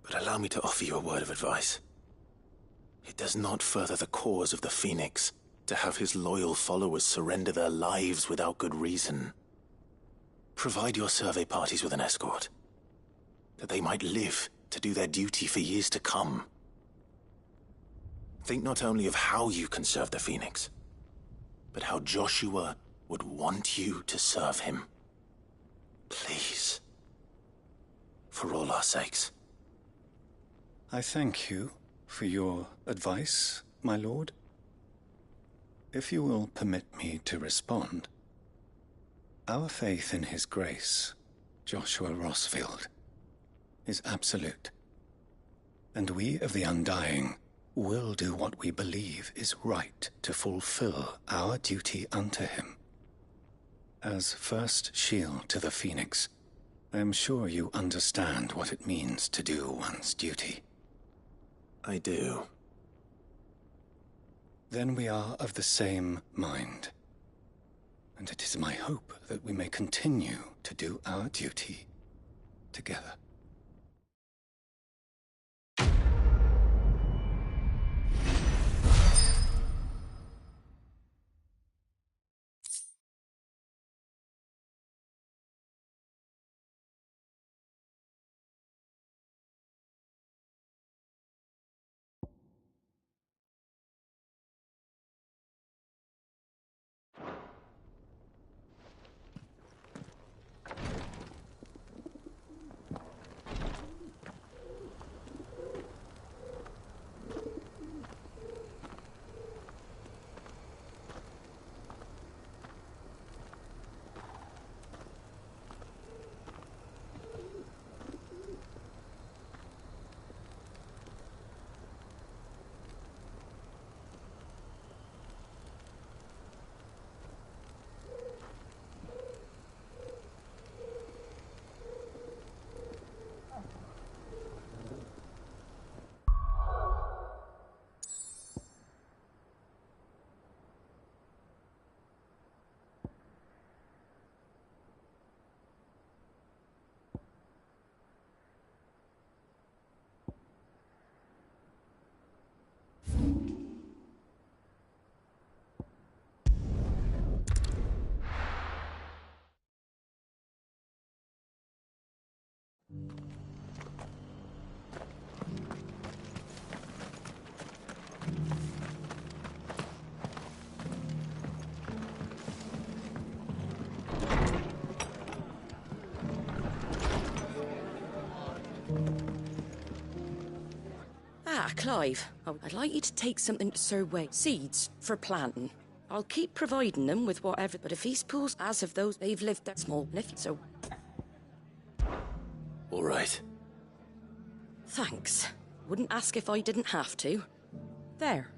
but allow me to offer you a word of advice. It does not further the cause of the Phoenix to have his loyal followers surrender their lives without good reason. Provide your survey parties with an escort, that they might live to do their duty for years to come. Think not only of how you can serve the Phoenix, but how Joshua would want you to serve him. Please. For all our sakes. I thank you for your advice, my lord. If you will permit me to respond, our faith in his grace, Joshua Rosfield, is absolute. And we of the Undying will do what we believe is right to fulfill our duty unto him. As first shield to the Phoenix, I am sure you understand what it means to do one's duty. I do. Then we are of the same mind. And it is my hope that we may continue to do our duty together. Clive, I'd like you to take something to Sir Wade. Seeds for planting. I'll keep providing them with whatever, but if he's pools as of those, they've lived that small, so... All right. Thanks. Wouldn't ask if I didn't have to. There.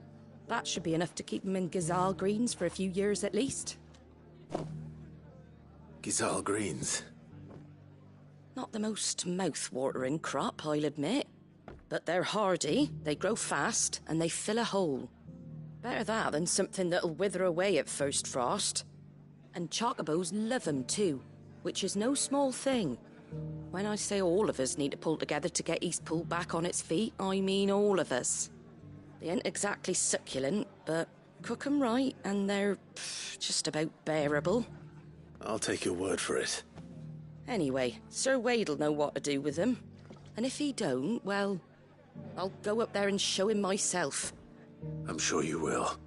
That should be enough to keep them in Gazal Greens for a few years at least. Gazal Greens? Not the most mouth-watering crop, I'll admit. But they're hardy, they grow fast, and they fill a hole. Better that than something that'll wither away at first frost. And chocobos love 'em too, which is no small thing. When I say all of us need to pull together to get Eastpool back on its feet, I mean all of us. They ain't exactly succulent, but cook 'em right, and they're just about bearable. I'll take your word for it. Anyway, Sir Wade'll know what to do with them. And if he don't, well... I'll go up there and show him myself. I'm sure you will.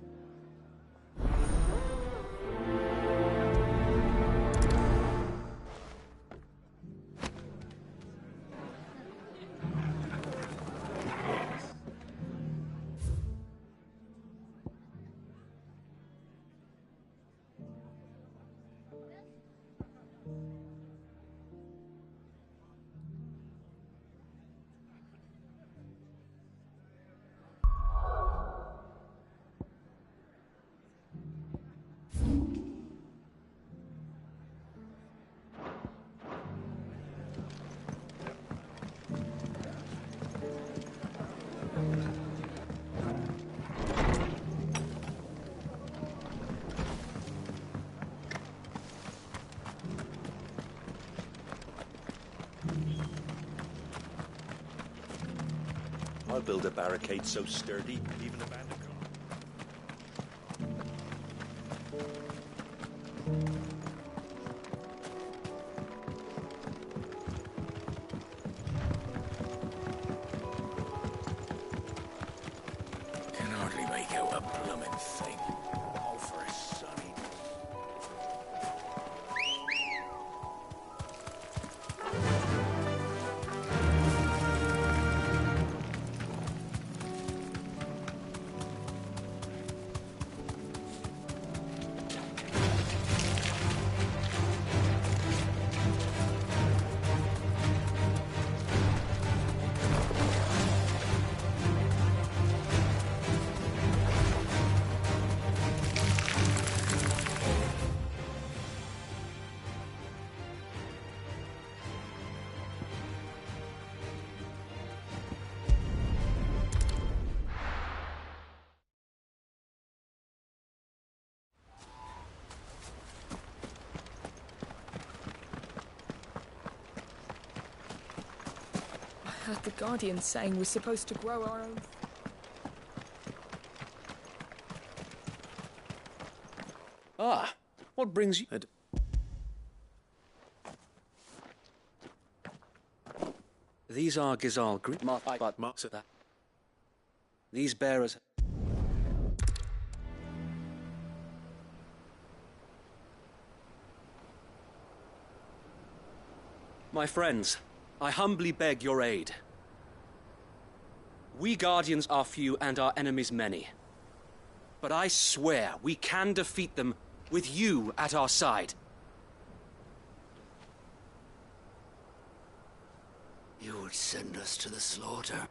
I'll build a barricade so sturdy, even a bandit Can hardly make out a blooming thing. All for a sunny. heard the Guardians saying we're supposed to grow our own... Ah, what brings you... These are Gizal Greek, but that. These bearers... My friends, I humbly beg your aid. We Guardians are few and our enemies many. But I swear we can defeat them with you at our side. You would send us to the slaughter.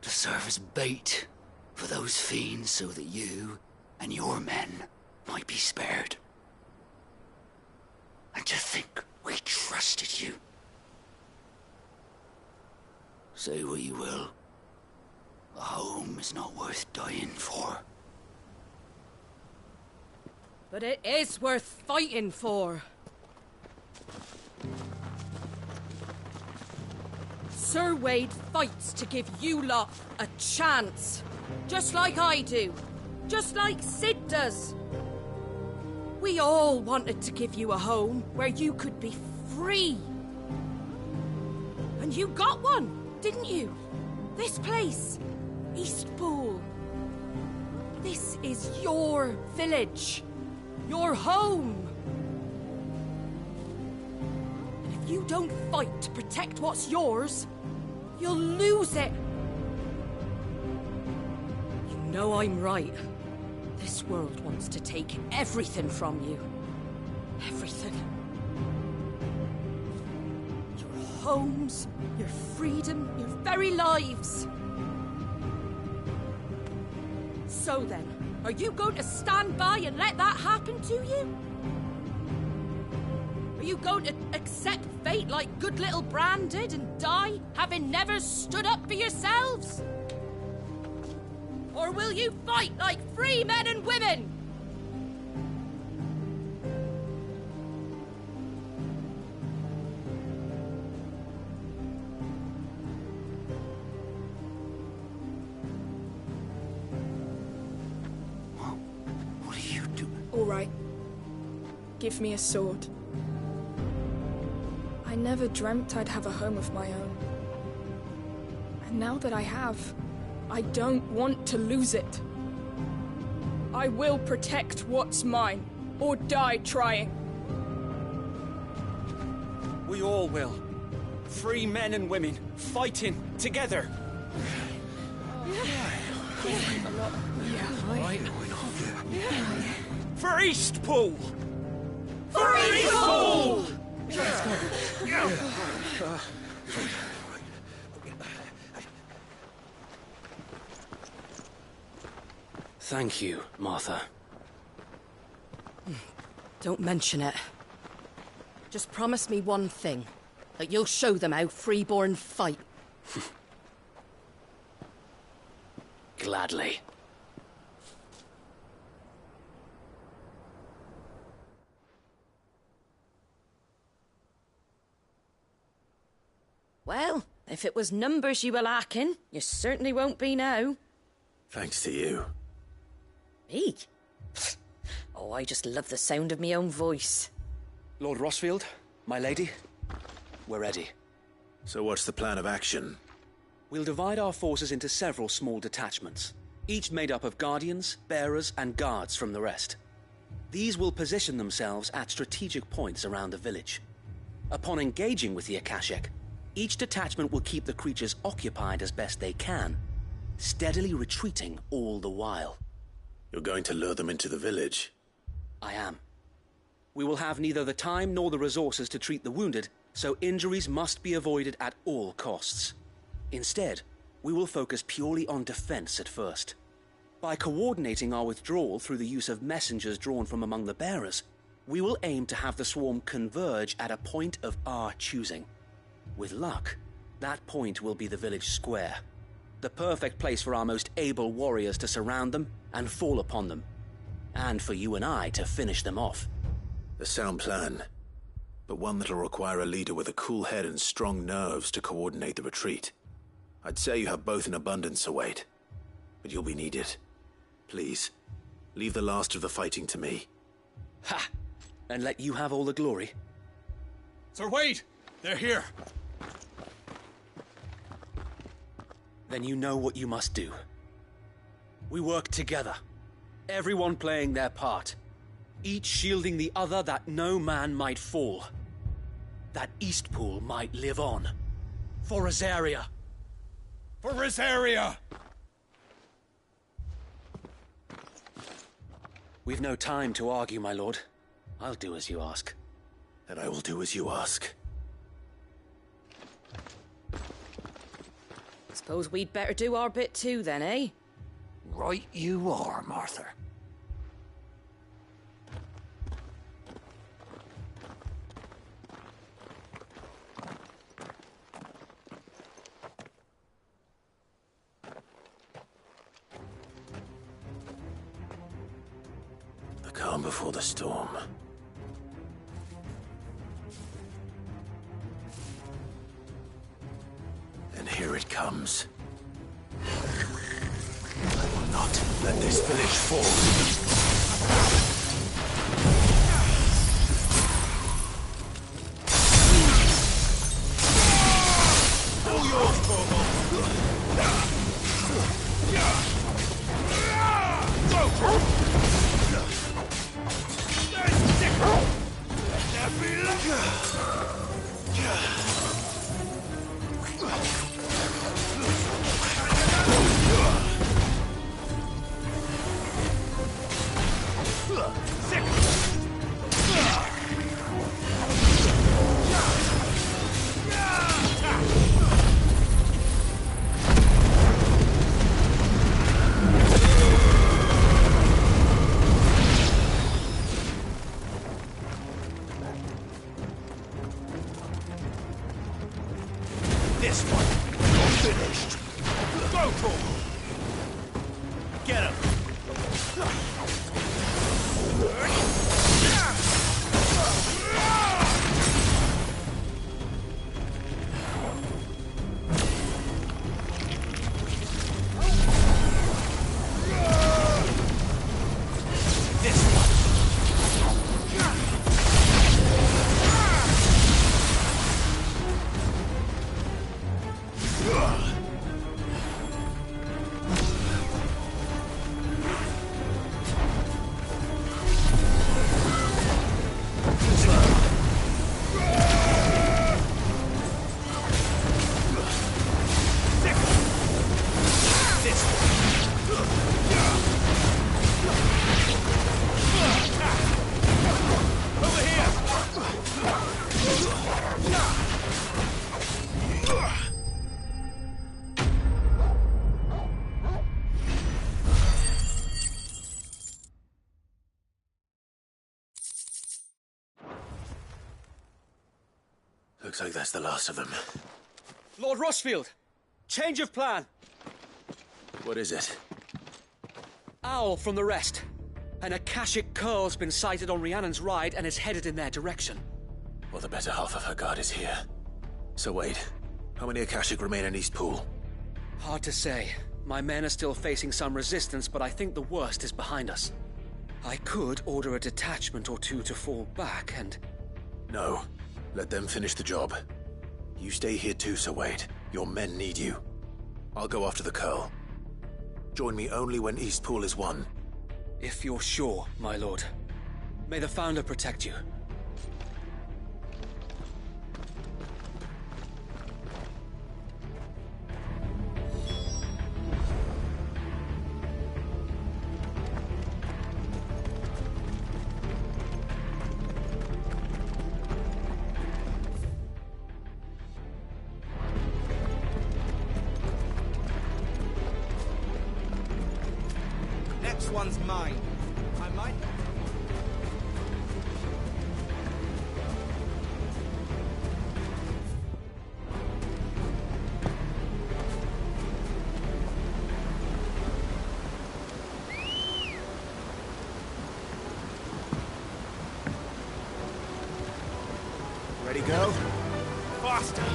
To serve as bait for those fiends so that you and your men might be spared. And to think we trusted you. Say what you will. A home is not worth dying for. But it is worth fighting for. Sir Wade fights to give you lot a chance. Just like I do. Just like Sid does. We all wanted to give you a home where you could be free. And you got one, didn't you? This place, Eastpool. This is your village. Your home. And if you don't fight to protect what's yours, you'll lose it. You know I'm right. This world wants to take everything from you. Everything. Your homes, your freedom, your very lives. So then, are you going to stand by and let that happen to you? Are you going to accept fate like good little Bran did and die, having never stood up for yourselves? Or will you fight like free men and women? What do you do? All right. Give me a sword. I never dreamt I'd have a home of my own. And now that I have, I don't want to lose it. I will protect what's mine, or die trying. We all will. Free men and women, fighting together. For Eastpool! For Eastpool! Thank you, Martha. Don't mention it. Just promise me one thing. That you'll show them how freeborn fight. Gladly. Well, if it was numbers you were lacking, you certainly won't be now. Thanks to you. Me? Oh, I just love the sound of my own voice. Lord Rossfield, my lady, we're ready. So what's the plan of action? We'll divide our forces into several small detachments, each made up of guardians, bearers, and guards from the rest. These will position themselves at strategic points around the village. Upon engaging with the Akashic, each detachment will keep the creatures occupied as best they can, steadily retreating all the while. You're going to lure them into the village? I am. We will have neither the time nor the resources to treat the wounded, so injuries must be avoided at all costs. Instead, we will focus purely on defense at first. By coordinating our withdrawal through the use of messengers drawn from among the bearers, we will aim to have the swarm converge at a point of our choosing. With luck, that point will be the village square. The perfect place for our most able warriors to surround them and fall upon them. And for you and I to finish them off. A sound plan. but one that'll require a leader with a cool head and strong nerves to coordinate the retreat. I'd say you have both in abundance, Sir Wade, but you'll be needed. Please, leave the last of the fighting to me. Ha! And let you have all the glory. Sir Wade! They're here! Then you know what you must do. We work together, everyone playing their part, each shielding the other that no man might fall, that Eastpool might live on. For Rosaria! For Rosaria! We've no time to argue, my lord. I'll do as you ask. And I will do as you ask. Suppose we'd better do our bit too, then, eh? Right you are, Martha. The calm before the storm. And here it comes. I will not let this village fall. This one, you're finished. Go for him. Get him. Looks like that's the last of them. Lord Rosfield! Change of plan! What is it? Owl from the rest. An Akashic Curl's been sighted on Rhiannon's Ride and is headed in their direction. Well, the better half of her guard is here. So Wade, how many Akashic remain in Eastpool? Hard to say. My men are still facing some resistance, but I think the worst is behind us. I could order a detachment or two to fall back and... No. Let them finish the job. You stay here too, Sir Wade. Your men need you. I'll go after the Curl. Join me only when Eastpool is won. If you're sure, my lord. May the Founder protect you. Next one's mine. I might... Ready, girl? Faster!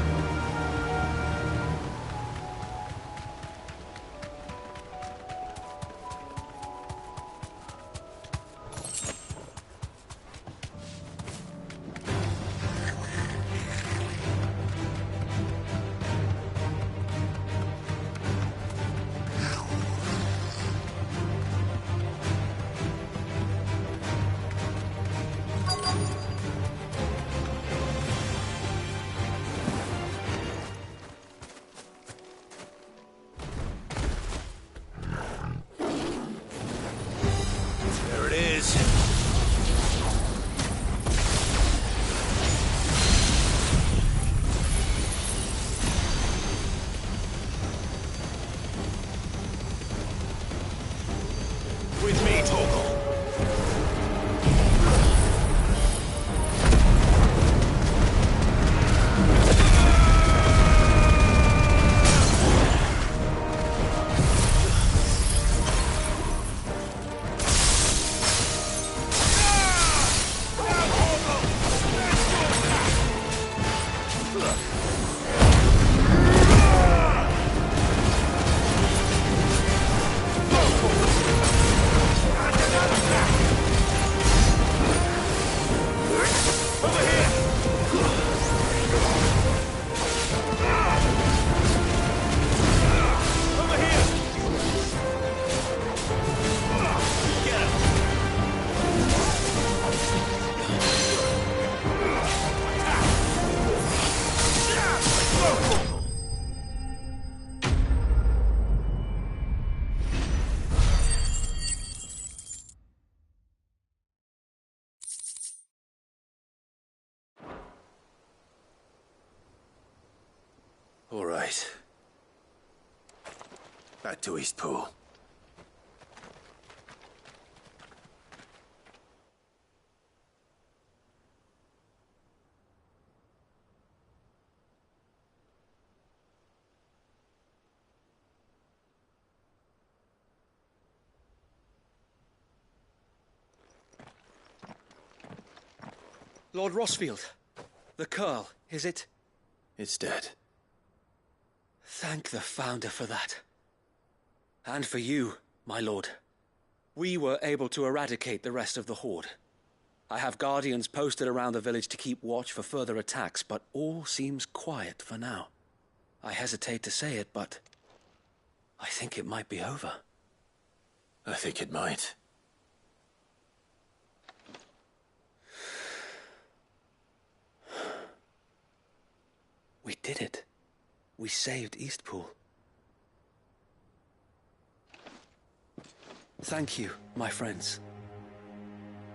There it is. With me, Torgal. All right. Back to Eastpool. Lord Rosfield, the Curl, is it? It's dead. Thank the Founder for that. And for you, my lord. We were able to eradicate the rest of the Horde. I have guardians posted around the village to keep watch for further attacks, but all seems quiet for now. I hesitate to say it, but I think it might be over. I think it might. We did it. We saved Eastpool. Thank you, my friends.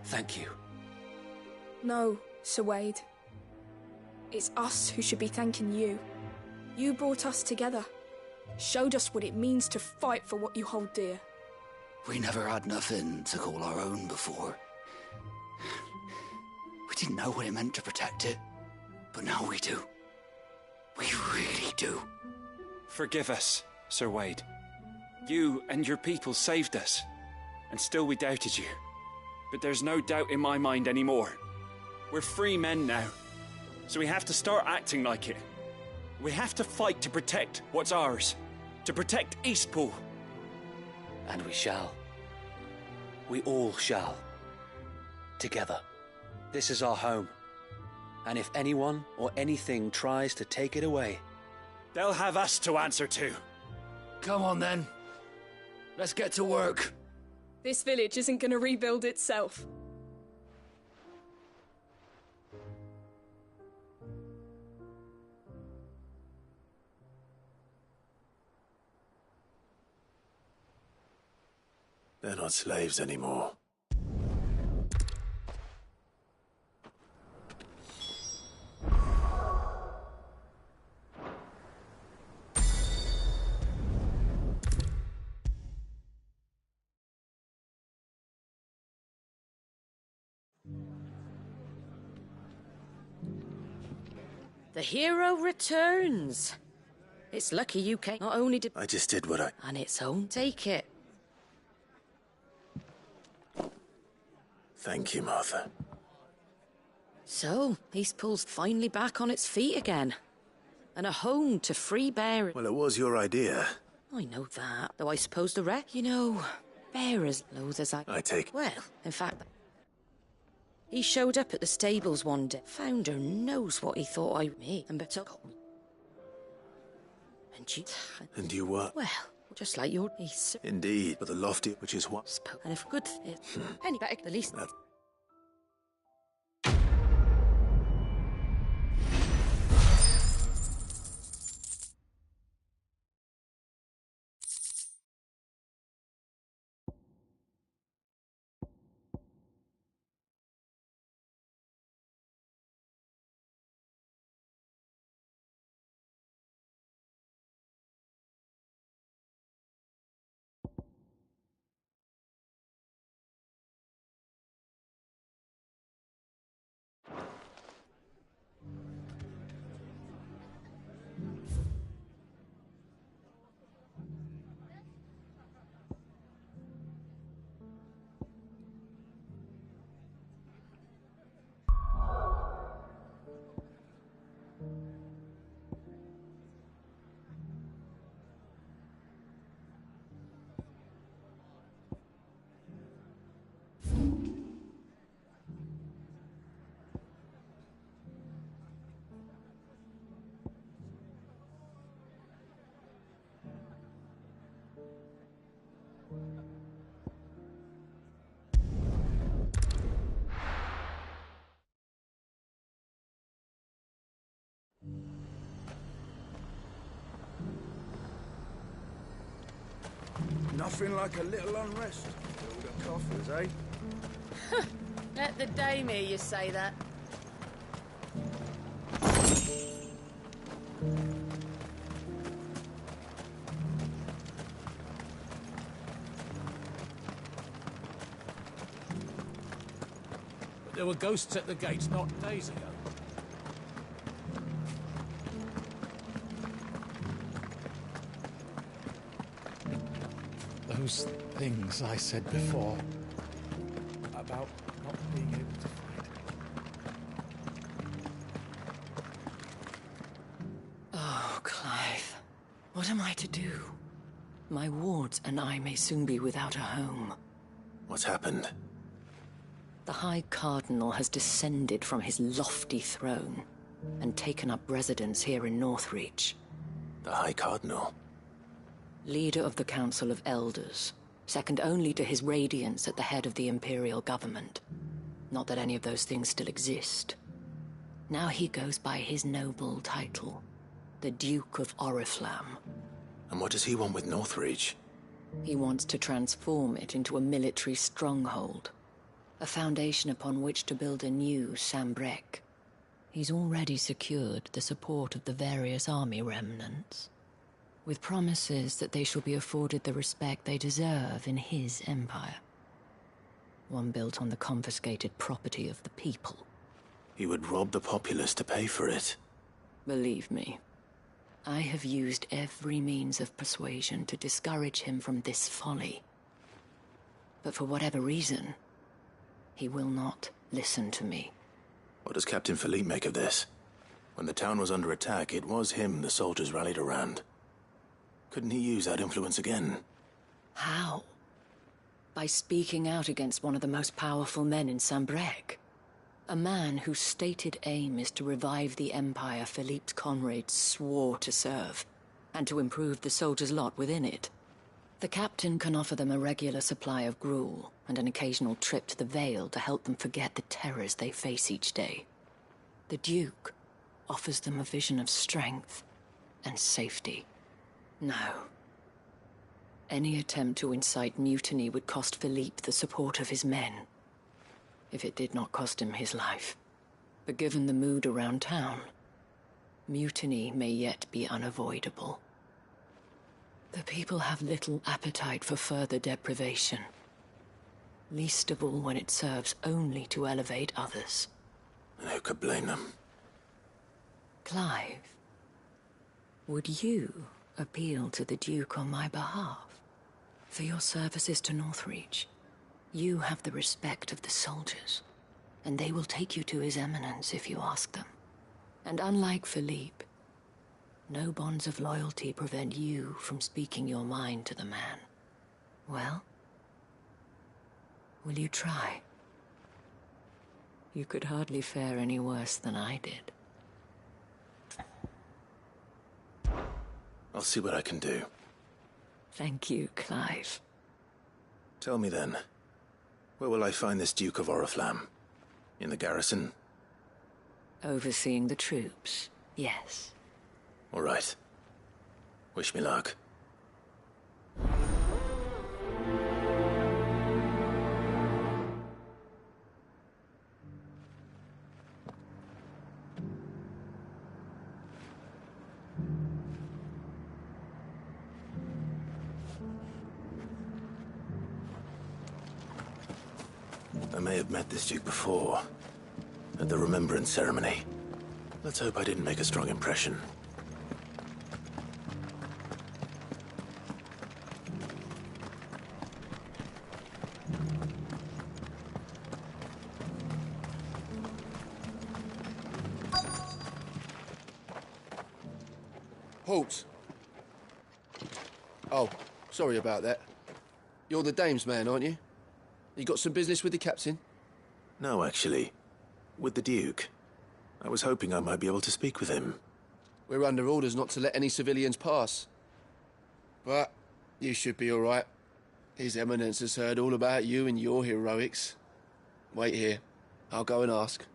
Thank you. No, Sir Wade. It's us who should be thanking you. You brought us together. Showed us what it means to fight for what you hold dear. We never had nothing to call our own before. We didn't know what it meant to protect it, but now we do. We really do. Forgive us, Sir Wade. You and your people saved us, and still we doubted you. But there's no doubt in my mind anymore. We're free men now, so we have to start acting like it. We have to fight to protect what's ours, to protect Eastpool. And we shall. We all shall. Together. This is our home. And if anyone or anything tries to take it away, they'll have us to answer to. Come on then. Let's get to work. This village isn't gonna rebuild itself. They're not slaves anymore. The hero returns. It's lucky you came. Not only did I just did what I... on its own. Take it. Thank you, Martha. So, Eastpool's finally back on its feet again. And a home to free bearers. Well, it was your idea. I know that, though I suppose the wreck, you know, bearers loath as I take. Well, in fact, he showed up at the stables one day. Founder knows what he thought I me and but took me. And you. And you were? Well, just like your niece. Indeed, but the lofty, which is what? And if good, any better, the least. Nothing like a little unrest. All the coffers, eh? Let the dame hear you say that. But there were ghosts at the gates not days ago. Those things I said before about not being able to fight. Oh, Clive. What am I to do? My wards and I may soon be without a home. What's happened? The High Cardinal has descended from his lofty throne and taken up residence here in Northreach. The High Cardinal? Leader of the Council of Elders, second only to his Radiance at the head of the Imperial government. Not that any of those things still exist. Now he goes by his noble title, the Duke of Oriflamme. And what does he want with Northreach? He wants to transform it into a military stronghold, a foundation upon which to build a new Sambrec. He's already secured the support of the various army remnants, with promises that they shall be afforded the respect they deserve in his empire. One built on the confiscated property of the people. He would rob the populace to pay for it. Believe me, I have used every means of persuasion to discourage him from this folly. But for whatever reason, he will not listen to me. What does Captain Philippe make of this? When the town was under attack, it was him the soldiers rallied around. Couldn't he use that influence again? How? By speaking out against one of the most powerful men in Sambrec. A man whose stated aim is to revive the empire Philippe's comrades swore to serve, and to improve the soldiers' lot within it. The captain can offer them a regular supply of gruel, and an occasional trip to the Vale to help them forget the terrors they face each day. The Duke offers them a vision of strength and safety. No. Any attempt to incite mutiny would cost Philippe the support of his men, if it did not cost him his life. But given the mood around town, mutiny may yet be unavoidable. The people have little appetite for further deprivation, least of all when it serves only to elevate others. And who could blame them? Clive, would you appeal to the Duke on my behalf? For your services to Northreach, you have the respect of the soldiers. and they will take you to His Eminence if you ask them. And unlike Philippe, no bonds of loyalty prevent you from speaking your mind to the man. Well, will you try? You could hardly fare any worse than I did. I'll see what I can do. Thank you, Clive. Tell me then, where will I find this Duke of Oriflamme? In the garrison? Overseeing the troops, yes. All right. Wish me luck. I may have met this Duke before, at the Remembrance Ceremony. Let's hope I didn't make a strong impression. Halt! Oh, sorry about that. You're the dame's man, aren't you? You got some business with the captain? No, actually. With the Duke. I was hoping I might be able to speak with him. We're under orders not to let any civilians pass. But you should be all right. His Eminence has heard all about you and your heroics. Wait here. I'll go and ask.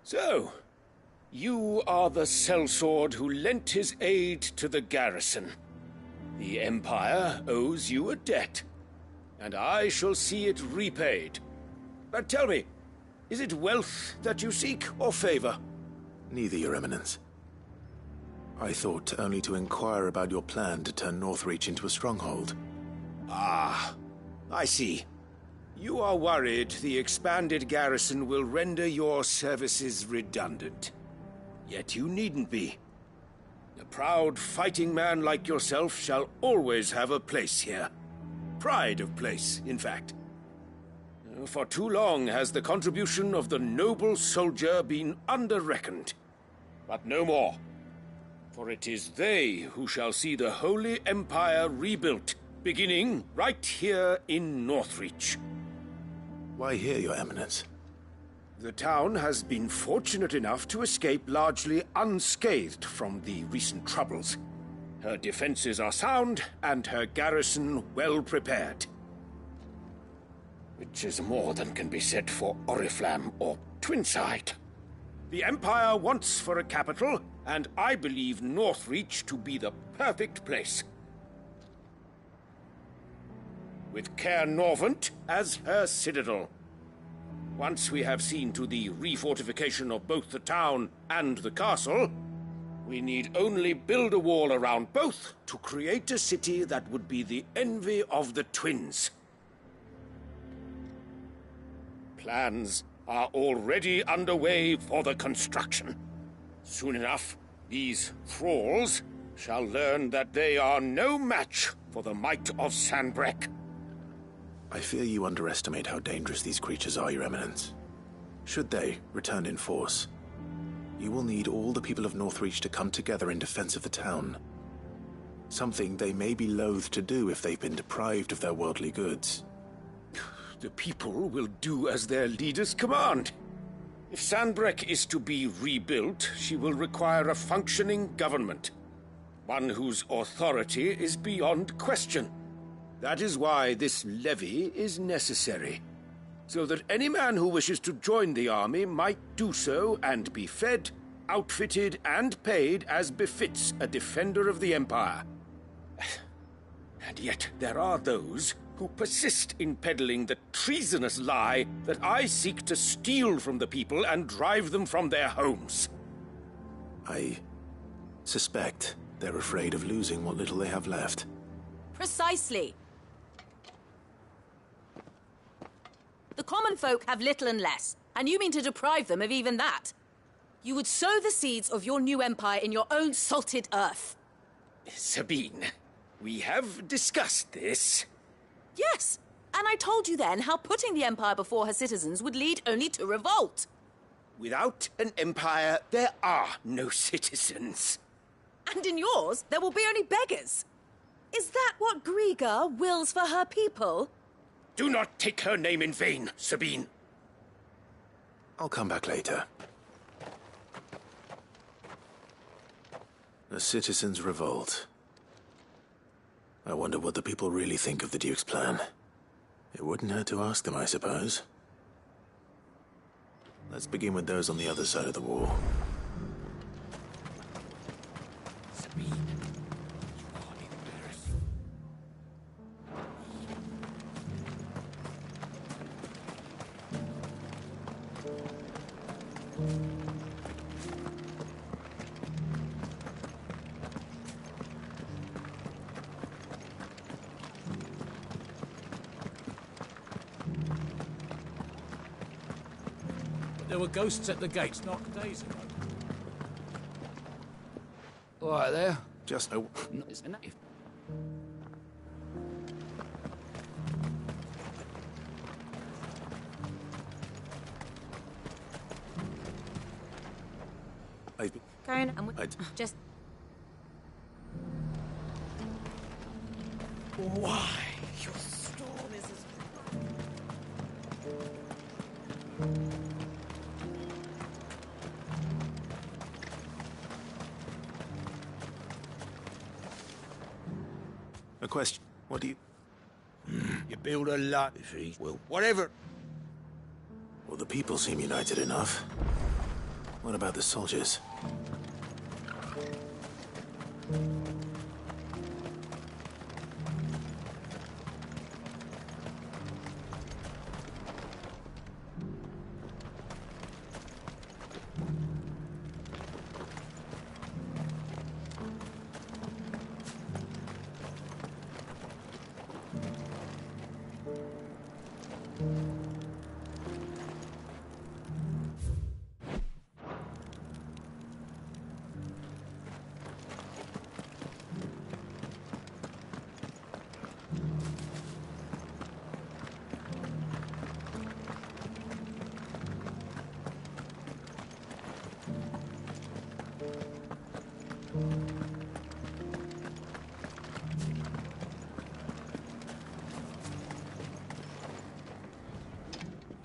So, you are the sellsword who lent his aid to the garrison. The Empire owes you a debt, and I shall see it repaid. But tell me, is it wealth that you seek, or favor? Neither, Your Eminence. I thought only to inquire about your plan to turn Northreach into a stronghold. Ah, I see. You are worried the expanded garrison will render your services redundant. Yet you needn't be. A proud fighting man like yourself shall always have a place here. Pride of place, in fact. For too long has the contribution of the noble soldier been under-reckoned. But no more. For it is they who shall see the Holy Empire rebuilt, beginning right here in Northreach. Why here, Your Eminence? The town has been fortunate enough to escape largely unscathed from the recent troubles. Her defenses are sound, and her garrison well prepared. Which is more than can be said for Oriflamme or Twinside. The Empire wants for a capital, and I believe Northreach to be the perfect place. With Caer Norvent as her citadel. Once we have seen to the refortification of both the town and the castle, we need only build a wall around both to create a city that would be the envy of the twins. Plans are already underway for the construction. Soon enough, these thralls shall learn that they are no match for the might of Sanbreque. I fear you underestimate how dangerous these creatures are, Your Eminence. Should they return in force, you will need all the people of Northreach to come together in defense of the town. Something they may be loath to do if they've been deprived of their worldly goods. The people will do as their leaders command. If Sanbreque is to be rebuilt, she will require a functioning government. One whose authority is beyond question. That is why this levy is necessary, so that any man who wishes to join the army might do so and be fed, outfitted, and paid as befits a defender of the Empire. And yet there are those who persist in peddling the treasonous lie that I seek to steal from the people and drive them from their homes. I suspect they're afraid of losing what little they have left. Precisely. The common folk have little and less, and you mean to deprive them of even that. You would sow the seeds of your new empire in your own salted earth. Sabine, we have discussed this. Yes, and I told you then how putting the Empire before her citizens would lead only to revolt. Without an empire, there are no citizens. And in yours, there will be only beggars. Is that what Griga wills for her people? Do not take her name in vain, Sabine. I'll come back later. The citizens revolt. I wonder what the people really think of the Duke's plan. It wouldn't hurt to ask them, I suppose. Let's begin with those on the other side of the wall. Sabine, you are embarrassing. There were ghosts at the gates not days ago. All right there. Just no. Karen, and just... Why? Your storm is as... A question. What do you... You build a lot, well, whatever. Well, the people seem united enough. What about the soldiers?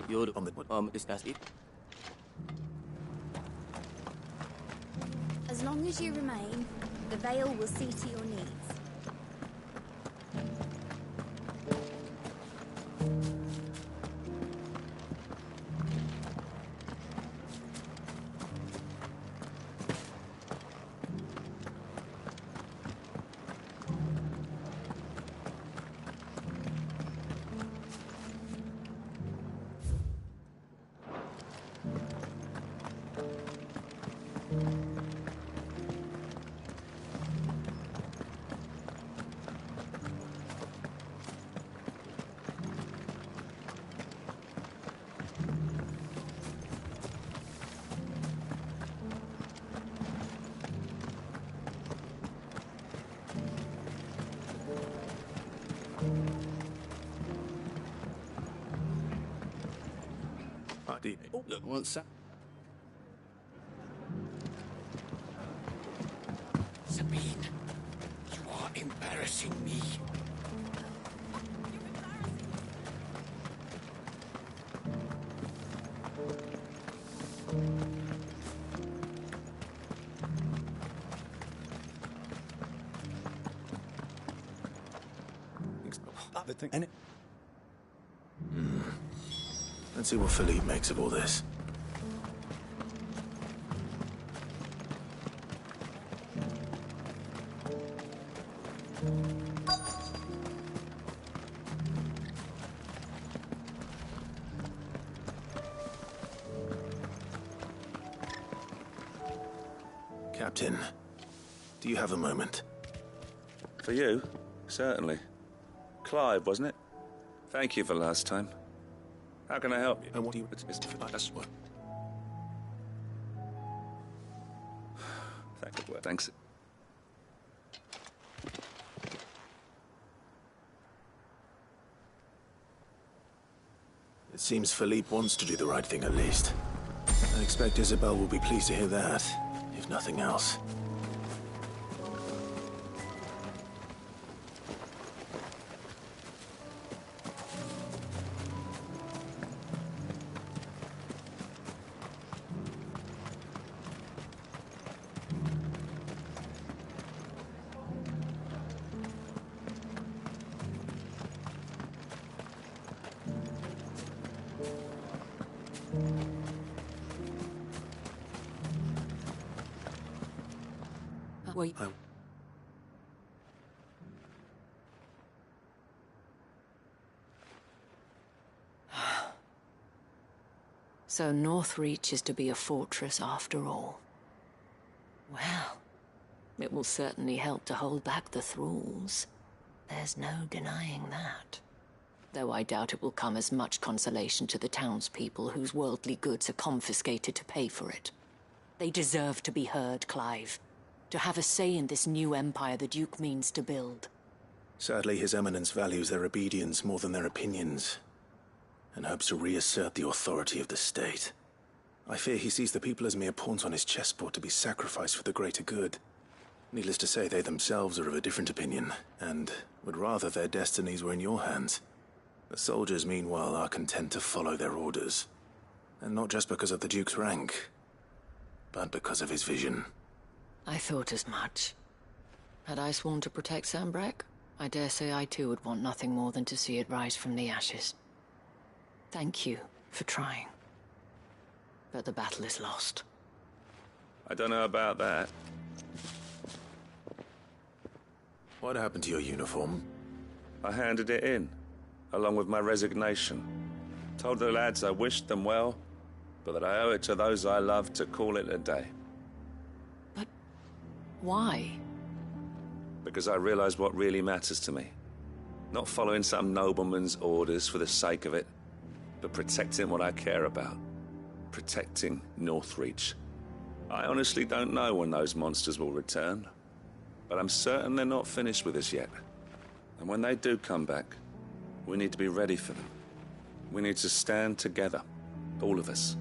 You're on the is that it? As long as you remain, the Veil will see to your needs. Look, what's that? Sabine, you are embarrassing me. Let's see what Philippe makes of all this. Captain, do you have a moment? For you? Certainly. Clive, wasn't it? Thank you for last time. How can I help you? And what do you... That's what... Thanks. It seems Philippe wants to do the right thing at least. I expect Isabel will be pleased to hear that, if nothing else. Wait. So Northreach is to be a fortress after all. Well, it will certainly help to hold back the thralls. There's no denying that. Though I doubt it will come as much consolation to the townspeople whose worldly goods are confiscated to pay for it. They deserve to be heard, Clive. To have a say in this new empire the Duke means to build. Sadly, His Eminence values their obedience more than their opinions, and hopes to reassert the authority of the state. I fear he sees the people as mere pawns on his chessboard to be sacrificed for the greater good. Needless to say, they themselves are of a different opinion, and would rather their destinies were in your hands. The soldiers, meanwhile, are content to follow their orders. And not just because of the Duke's rank, but because of his vision. I thought as much. Had I sworn to protect Sanbreque, I dare say I too would want nothing more than to see it rise from the ashes. Thank you for trying. But the battle is lost. I don't know about that. What happened to your uniform? I handed it in, along with my resignation. Told the lads I wished them well, but that I owe it to those I love to call it a day. Why? Because I realized what really matters to me. Not following some nobleman's orders for the sake of it, but protecting what I care about. Protecting Northreach. I honestly don't know when those monsters will return, but I'm certain they're not finished with us yet. And when they do come back, we need to be ready for them. We need to stand together, all of us.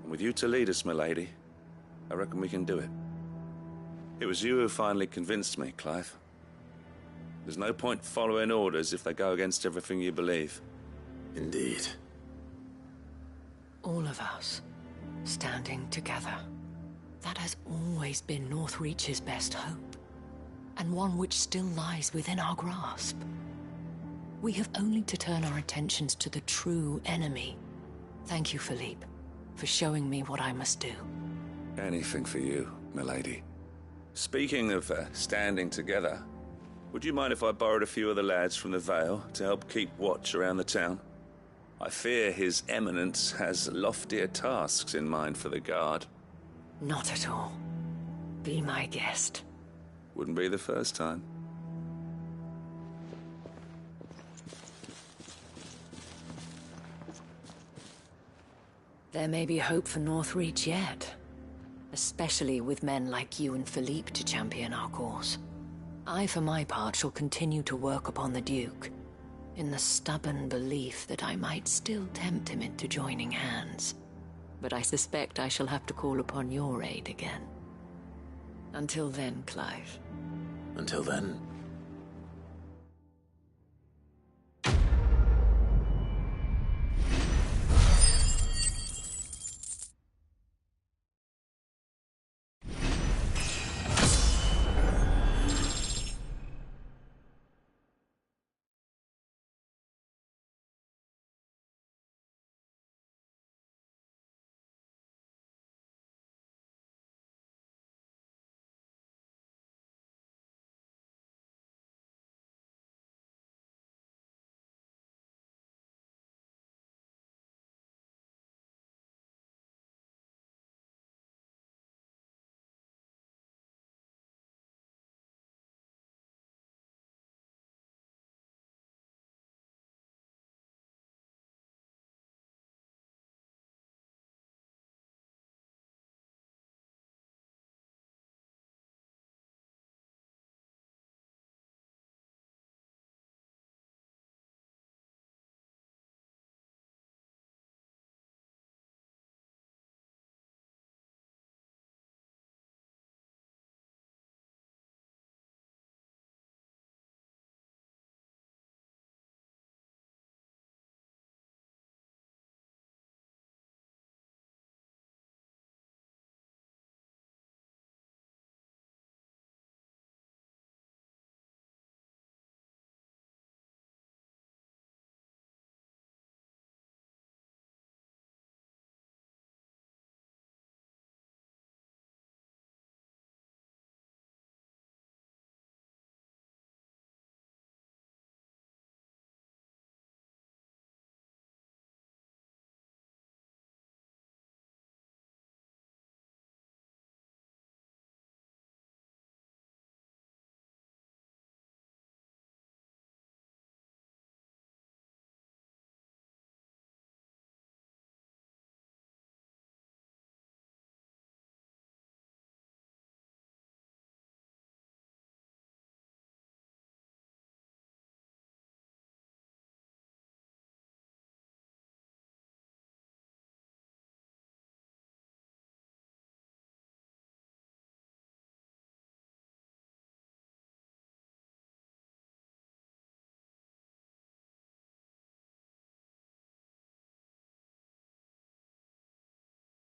And with you to lead us, milady, I reckon we can do it. It was you who finally convinced me, Clive. There's no point following orders if they go against everything you believe. Indeed. All of us, standing together. That has always been Northreach's best hope, and one which still lies within our grasp. We have only to turn our attentions to the true enemy. Thank you, Philippe, for showing me what I must do. Anything for you, milady. Speaking of standing together, would you mind if I borrowed a few of the lads from the Vale to help keep watch around the town? I fear His Eminence has loftier tasks in mind for the guard. Not at all. Be my guest. Wouldn't be the first time. There may be hope for Northreach yet. Especially with men like you and Philippe to champion our cause. I, for my part, shall continue to work upon the Duke, in the stubborn belief that I might still tempt him into joining hands. But I suspect I shall have to call upon your aid again. Until then, Clive. Until then,